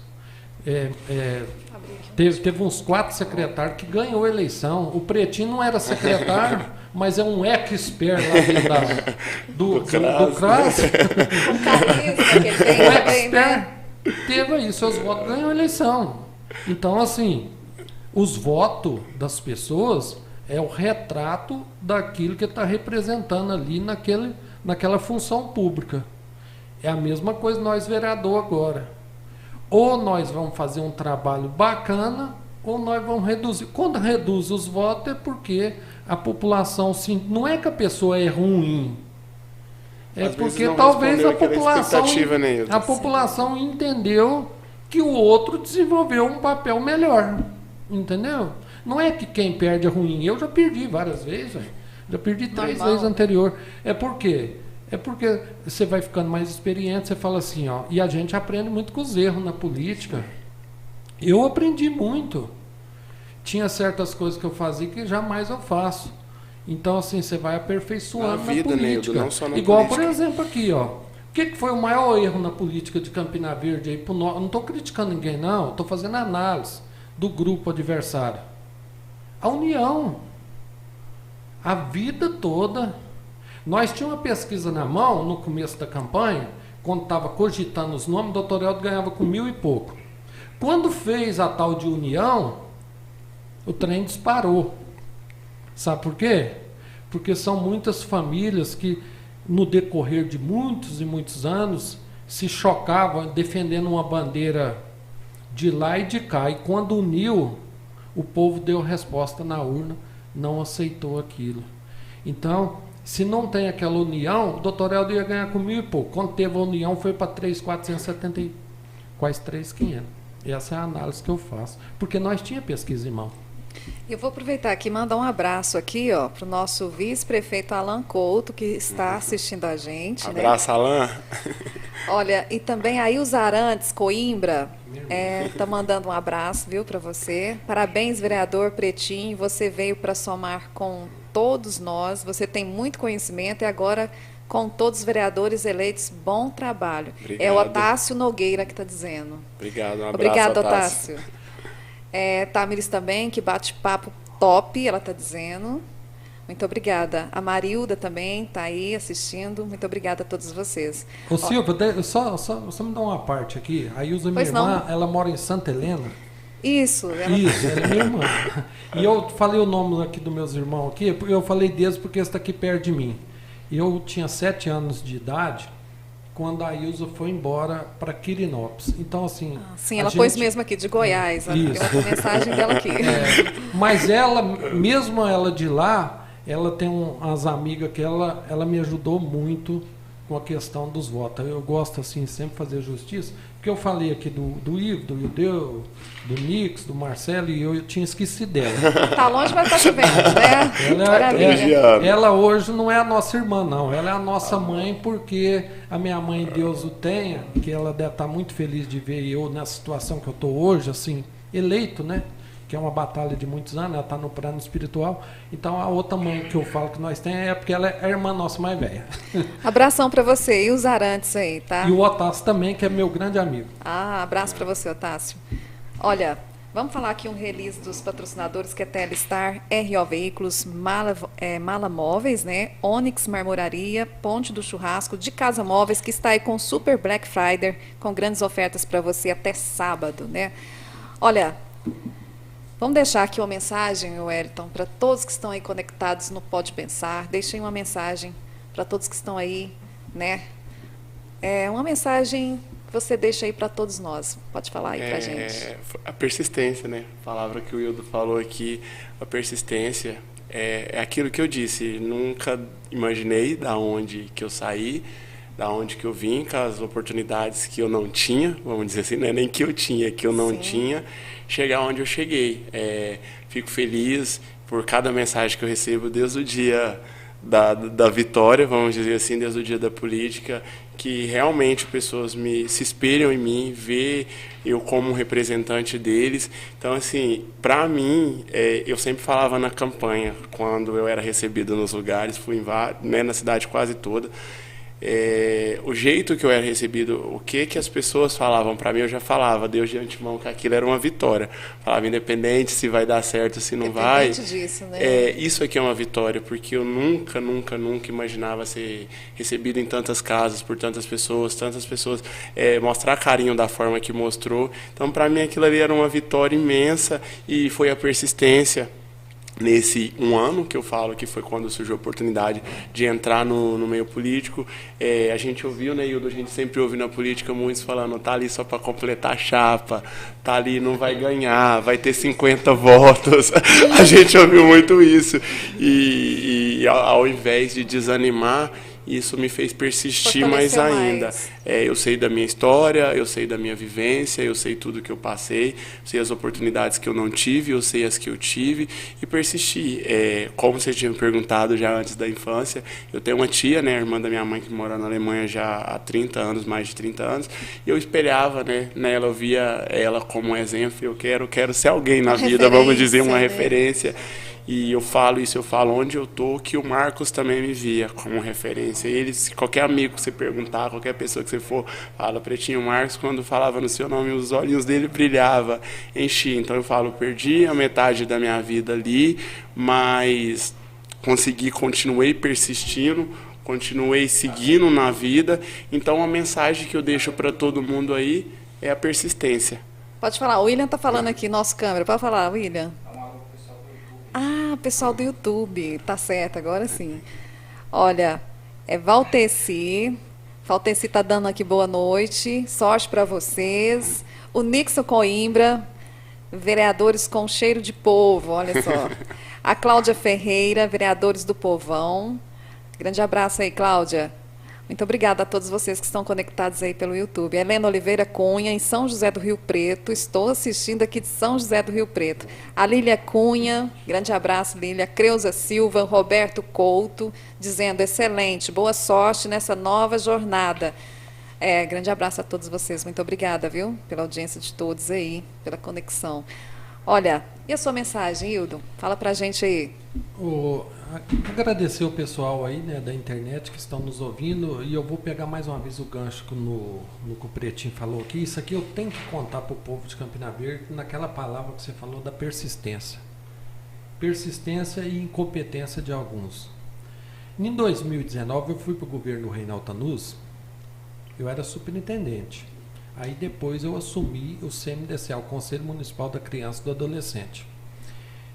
Teve uns 4 secretários que ganhou a eleição. O Pretinho não era secretário, mas é um expert lá dentro do CRAS. Um carisma que ele tem também, né? Teve aí, seus votos ganhou a eleição. Então, assim, os votos das pessoas é o retrato daquilo que está representando ali naquela função pública. É a mesma coisa nós, vereador, agora. Ou nós vamos fazer um trabalho bacana, ou nós vamos reduzir. Quando reduz os votos é porque a população, não é que a pessoa é ruim, é porque talvez a população entendeu que o outro desenvolveu um papel melhor, entendeu? Não é que quem perde é ruim. Eu já perdi várias vezes, já perdi 3 vezes anterior. Por quê? É porque você vai ficando mais experiente, você fala assim, e a gente aprende muito com os erros na política. Eu aprendi muito. Tinha certas coisas que eu fazia que jamais eu faço. Então, assim, você vai aperfeiçoando na política. Neildo, não só na igual, política. Por exemplo, aqui, O que foi o maior erro na política de Campina Verde? Aí, eu não estou criticando ninguém, não. Estou fazendo análise do grupo adversário. A união. A vida toda. Nós tínhamos uma pesquisa na mão, no começo da campanha, quando estava cogitando os nomes, o doutor Helder ganhava com 1.000 e pouco. Quando fez a tal de união, o trem disparou. Sabe por quê? Porque são muitas famílias que, no decorrer de muitos e muitos anos, se chocavam defendendo uma bandeira de lá e de cá. E quando uniu, o povo deu resposta na urna, não aceitou aquilo. Então, se não tem aquela união, o doutor Helder ia ganhar com 1.000 e pouco. Quando teve a união, foi para 3.470, quase 3.500. Essa é a análise que eu faço. Porque nós tínhamos pesquisa em mão. Eu vou aproveitar aqui e mandar um abraço aqui, para o nosso vice-prefeito Alan Couto, que está assistindo a gente. Abraço, né? Alan. Olha, e também a Ilza Arantes, Coimbra, está mandando um abraço, viu, para você. Parabéns, vereador Pretinho, você veio para somar com todos nós, você tem muito conhecimento e agora, com todos os vereadores eleitos, bom trabalho. Obrigado. É o Otácio Nogueira que está dizendo. Obrigado, um abraço, obrigado, Otácio. Tamires também, que bate-papo top, ela está dizendo. Muito obrigada. A Marilda também está aí assistindo. Muito obrigada a todos vocês. Ô, Silvia, só me dá uma parte aqui. A Ilza, minha irmã, ela mora em Santa Helena Isso. Isso, ela é minha irmã. E eu falei o nome aqui dos meus irmãos aqui, eu falei deles porque eles estão aqui perto de mim. Eu tinha 7 anos de idade quando a Ilza foi embora para Quirinópolis. Então, assim... sim, ela pôs mesmo aqui, de Goiás. Tem outra mensagem dela aqui. Mas ela, mesmo ela de lá, ela tem umas amigas que ela me ajudou muito com a questão dos votos. Eu gosto, assim, sempre fazer justiça, porque eu falei aqui do Ivo, do Ildeu, do Nix, do Marcelo, e eu tinha esquecido dela. Tá longe, mas tá chovendo, né? Ela hoje não é a nossa irmã, não. Ela é a nossa mãe, porque a minha mãe, Deus o tenha, que ela deve estar muito feliz de ver eu nessa situação que eu estou hoje, assim, eleito, né? Que é uma batalha de muitos anos, ela está no plano espiritual. Então, a outra mãe que eu falo que nós temos é porque ela é a irmã nossa mais velha. Abração para você e os Arantes aí, tá? E o Otácio também, que é meu grande amigo. Abraço para você, Otácio. Olha, vamos falar aqui um release dos patrocinadores, que é Telestar, RO Veículos, Mala Móveis, né? Onyx Marmoraria, Ponte do Churrasco, de Casa Móveis, que está aí com Super Black Friday, com grandes ofertas para você até sábado, né? Olha... Vamos deixar aqui uma mensagem, Wellington, para todos que estão aí conectados no Pode Pensar. Deixem uma mensagem para todos que estão aí, né? Uma mensagem que você deixa aí para todos nós. Pode falar aí para a gente. A persistência, né? A palavra que o Wildo falou aqui, a persistência, é aquilo que eu disse. Nunca imaginei da onde que eu saí, da onde que eu vim, com as oportunidades que eu não tinha, vamos dizer assim, não é nem que eu tinha, que eu não tinha, chegar onde eu cheguei. Fico feliz por cada mensagem que eu recebo desde o dia da vitória, vamos dizer assim, desde o dia da política, que realmente pessoas se espelham em mim, vê eu como um representante deles. Então, assim, para mim, eu sempre falava na campanha, quando eu era recebido nos lugares, fui na cidade quase toda, o jeito que eu era recebido, o que as pessoas falavam para mim, eu já falava, Deus de antemão, que aquilo era uma vitória. Falava, independente se vai dar certo, se não vai. Disso, né? Isso aqui é uma vitória, porque eu nunca imaginava ser recebido em tantas casas, por tantas pessoas, mostrar carinho da forma que mostrou. Então, para mim, aquilo ali era uma vitória imensa, e foi a persistência. Nesse um ano que eu falo que foi quando surgiu a oportunidade de entrar no meio político, a gente ouviu, né, Hildo? A gente sempre ouve na política muitos falando, tá ali só para completar a chapa, tá ali, não vai ganhar, vai ter 50 votos. A gente ouviu muito isso. E ao invés de desanimar, isso me fez persistir mais ainda. Eu sei da minha história, eu sei da minha vivência, eu sei tudo que eu passei, sei as oportunidades que eu não tive, eu sei as que eu tive, e persistir. Como você tinha me perguntado já antes da infância, eu tenho uma tia, né, irmã da minha mãe, que mora na Alemanha já há 30 anos, mais de 30 anos, e eu espelhava, né, nela, eu via ela como um exemplo, eu quero ser alguém na vida, vamos dizer, uma referência. E eu falo onde eu tô, que o Marcos também me via como referência. Qualquer amigo que você perguntar, qualquer pessoa que você for, fala, Pretinho, Marcos, quando falava no seu nome, os olhinhos dele brilhavam, enchia. Então eu falo, perdi a metade da minha vida ali, mas continuei persistindo, continuei seguindo na vida. Então a mensagem que eu deixo para todo mundo aí é a persistência. Pode falar, o William tá falando aqui, nosso câmera. Pode falar, William. Pessoal do YouTube, tá certo, agora sim. Olha, Valteci tá dando aqui boa noite, sorte para vocês. O Nixon Coimbra, vereadores com cheiro de povo, olha só. A Cláudia Ferreira, vereadores do Povão. Grande abraço aí, Cláudia. Muito obrigada a todos vocês que estão conectados aí pelo YouTube. Helena Oliveira Cunha, em São José do Rio Preto. Estou assistindo aqui de São José do Rio Preto. A Lília Cunha, grande abraço, Lília. Creuza Silva, Roberto Couto, dizendo, excelente, boa sorte nessa nova jornada. Grande abraço a todos vocês. Muito obrigada, viu? Pela audiência de todos aí, pela conexão. Olha, e a sua mensagem, Hildo? Fala pra gente aí. Agradecer o pessoal aí, né, da internet que estão nos ouvindo, e eu vou pegar mais uma vez o gancho no que o Pretinho falou aqui. Isso aqui eu tenho que contar para o povo de Campina Verde naquela palavra que você falou da persistência. Persistência e incompetência de alguns. Em 2019 eu fui para o governo Reinaldo Tanús, eu era superintendente. Aí depois eu assumi o CMDCA, o Conselho Municipal da Criança e do Adolescente.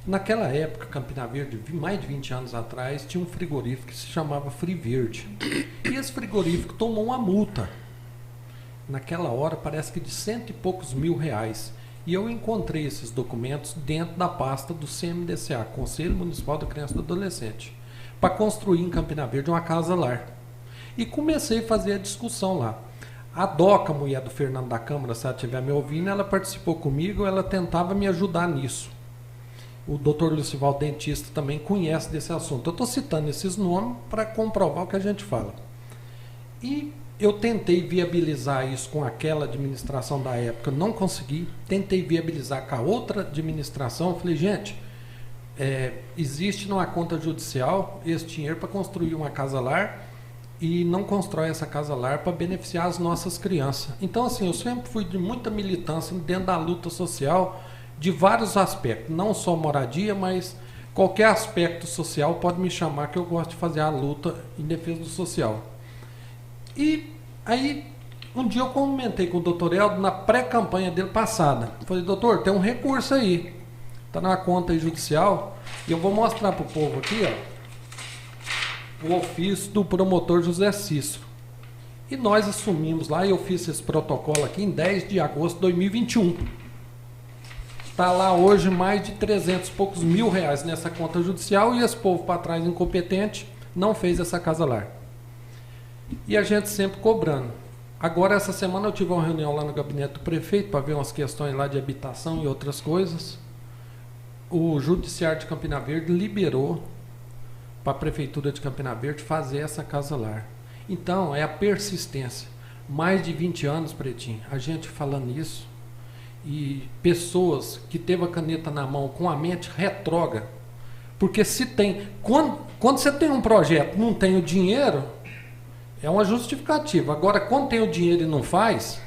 Naquela época, Campina Verde, mais de 20 anos atrás, tinha um frigorífico que se chamava Fri Verde. E esse frigorífico tomou uma multa. Naquela hora, parece que de R$100 e poucos mil. E eu encontrei esses documentos dentro da pasta do CMDCA, Conselho Municipal da Criança e do Adolescente, para construir em Campina Verde uma casa-lar. E comecei a fazer a discussão lá. A Doca, mulher do Fernando da Câmara, se ela estiver me ouvindo, ela participou comigo, ela tentava me ajudar nisso. O doutor Lucival, dentista, também conhece desse assunto. Eu estou citando esses nomes para comprovar o que a gente fala. E eu tentei viabilizar isso com aquela administração da época, não consegui. Tentei viabilizar com a outra administração. Falei, gente, existe numa conta judicial esse dinheiro para construir uma casa-lar e não constrói essa casa-lar para beneficiar as nossas crianças. Então, assim, eu sempre fui de muita militância dentro da luta social, de vários aspectos, não só moradia, mas qualquer aspecto social pode me chamar, que eu gosto de fazer a luta em defesa do social. E aí, um dia eu comentei com o doutor Eldo na pré-campanha dele passada. Falei, doutor, tem um recurso aí, está na conta aí judicial, e eu vou mostrar para o povo aqui, ó, o ofício do promotor José Cícero. E nós assumimos lá, eu fiz esse protocolo aqui em 10 de agosto de 2021. Está lá hoje mais de 300 e poucos mil reais nessa conta judicial e esse povo para trás incompetente não fez essa casa-lar. E a gente sempre cobrando. Agora, essa semana eu tive uma reunião lá no gabinete do prefeito para ver umas questões lá de habitação e outras coisas. O Judiciário de Campina Verde liberou para a Prefeitura de Campina Verde fazer essa casa-lar. Então, é a persistência. Mais de 20 anos, Pretinho, a gente falando isso. E pessoas que teve a caneta na mão com a mente retrógrada. Porque se tem... Quando você tem um projeto e não tem o dinheiro, é uma justificativa. Agora, quando tem o dinheiro e não faz,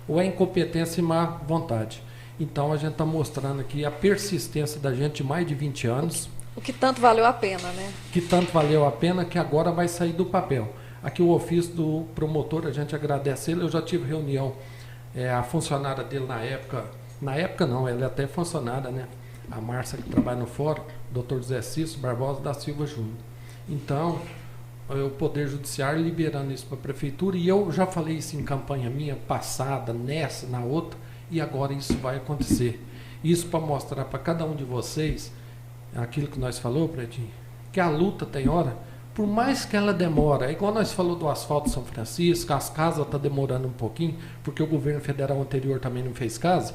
ou é incompetência e má vontade. Então, a gente está mostrando aqui a persistência da gente de mais de 20 anos. O que tanto valeu a pena, né? Que tanto valeu a pena, que agora vai sair do papel. Aqui o ofício do promotor, a gente agradece ele. Eu já tive reunião, a funcionária dele na época não, ela é até funcionária, né? A Márcia, que trabalha no fórum, Dr. José Cícero Barbosa da Silva Júnior. Então, o Poder Judiciário liberando isso para a Prefeitura, e eu já falei isso em campanha minha passada, nessa, na outra, e agora isso vai acontecer. Isso para mostrar para cada um de vocês, aquilo que nós falou, Pretinho, que a luta tem hora, por mais que ela demora, é igual nós falou do asfalto de São Francisco, as casas estão demorando um pouquinho, porque o governo federal anterior também não fez casa.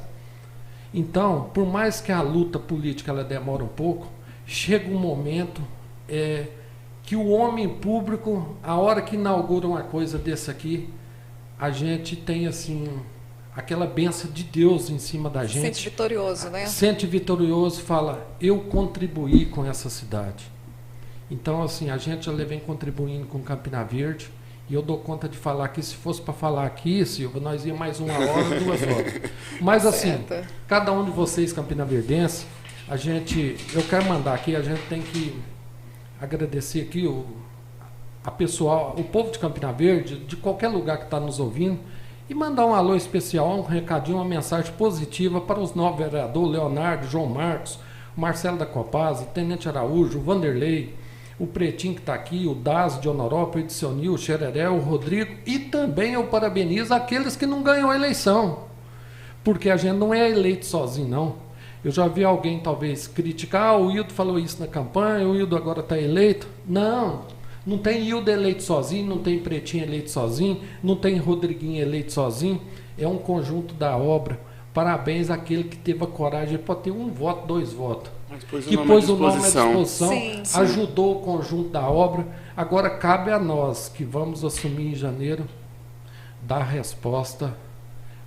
Então, por mais que a luta política ela demore um pouco, chega um momento que o homem público, a hora que inaugura uma coisa dessa aqui, a gente tem assim aquela bênção de Deus em cima da gente. Sente vitorioso, né? Sente vitorioso, fala, eu contribuí com essa cidade. Então, assim, a gente já vem contribuindo com Campina Verde, e eu dou conta de falar aqui, se fosse para falar aqui, Silvia, nós ia mais 1 hora, 2 horas. Mas, assim, cada um de vocês, campinaverdense, eu quero mandar aqui, a gente tem que agradecer aqui a pessoal, o povo de Campina Verde, de qualquer lugar que está nos ouvindo, e mandar um alô especial, um recadinho, uma mensagem positiva para os novos vereadores, Leonardo, João Marcos, Marcelo da Copasa, o Tenente Araújo, o Vanderlei, o Pretinho que está aqui, o Daz de Honorópolis, o Edicionil, o Xereré, o Rodrigo, e também eu parabenizo aqueles que não ganham a eleição, porque a gente não é eleito sozinho, não. Eu já vi alguém talvez criticar, o Hildo falou isso na campanha, o Hildo agora está eleito. Não tem Hildo eleito sozinho, não tem Pretinho eleito sozinho, não tem Rodriguinho eleito sozinho, é um conjunto da obra. Parabéns àquele que teve a coragem para ter 1 voto, 2 votos. Que pôs o nome à disposição, sim. Ajudou o conjunto da obra. Agora cabe a nós, que vamos assumir em janeiro, dar a resposta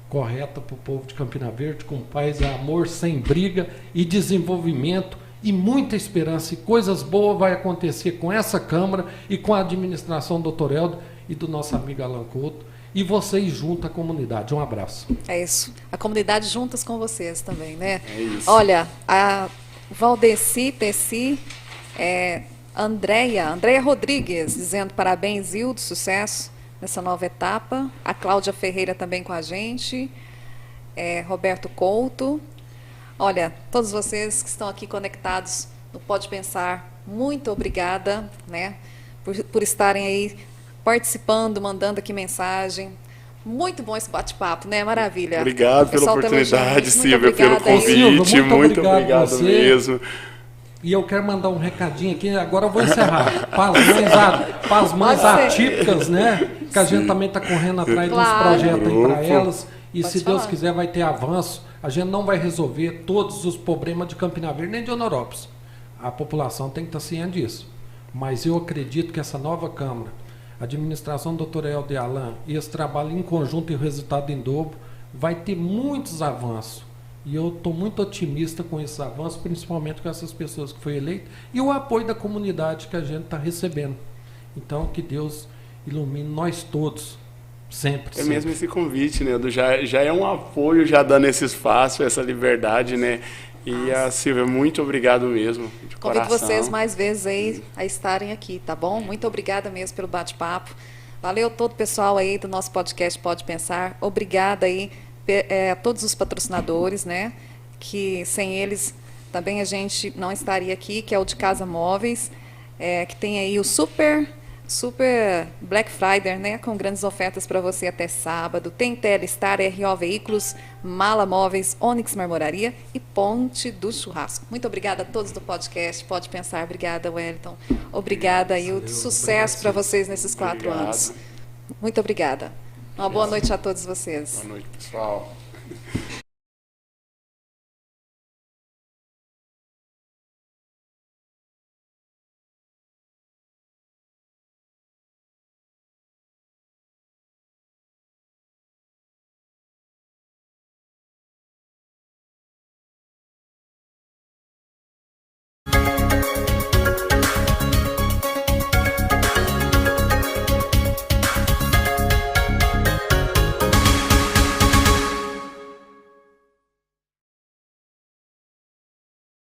correta para o povo de Campina Verde, com paz e amor, sem briga e desenvolvimento e muita esperança. E coisas boas vai acontecer com essa Câmara e com a administração do Dr. Eldo e do nosso amigo Alan Couto. E vocês junto à comunidade. Um abraço. É isso. A comunidade juntas com vocês também, né? É isso. Olha, a Valdeci, Tessi, Andréia Rodrigues, dizendo parabéns, Hildo, sucesso. nessa nova etapa. A Cláudia Ferreira também com a gente. Roberto Couto. Olha, todos vocês que estão aqui conectados no Pode Pensar, muito obrigada, né, por estarem aí participando, mandando aqui mensagem. Muito bom esse bate-papo, né? Maravilha. Obrigado pela oportunidade, Silvia, pelo convite. Silvia, muito obrigado mesmo. E eu quero mandar um recadinho aqui, agora eu vou encerrar. Para as mães atípicas, né? Que a gente também está correndo atrás dos projetos aí para elas. E se Deus quiser vai ter avanço. A gente não vai resolver todos os problemas de Campina Verde nem de Honorópolis. A população tem que estar ciente disso. Mas eu acredito que essa nova Câmara, a administração do Dr. Helder Alan e esse trabalho em conjunto e o resultado em dobro, vai ter muitos avanços. E eu estou muito otimista com esses avanços, principalmente com essas pessoas que foram eleitas e o apoio da comunidade que a gente está recebendo. Então, que Deus ilumine nós todos, sempre. Mesmo esse convite, né? Já é um apoio, já dando esse espaço, essa liberdade, né? E a Silvia, muito obrigado mesmo, de coração. Convido vocês mais vezes aí a estarem aqui, tá bom? Muito obrigada mesmo pelo bate-papo. Valeu todo o pessoal aí do nosso podcast Pode Pensar. Obrigada aí a todos os patrocinadores, né? Que sem eles também a gente não estaria aqui, que é o de Casa Móveis, que tem aí o super Black Friday, né? Com grandes ofertas para você até sábado. Tem Telestar, RO Veículos, Mala Móveis, Onyx Marmoraria e Ponte do Churrasco. Muito obrigada a todos do podcast Pode Pensar. Obrigada, Wellington. Obrigada, Hilton. Sucesso para vocês nesses 4 anos. Muito obrigada. Uma boa noite a todos vocês. Boa noite, pessoal.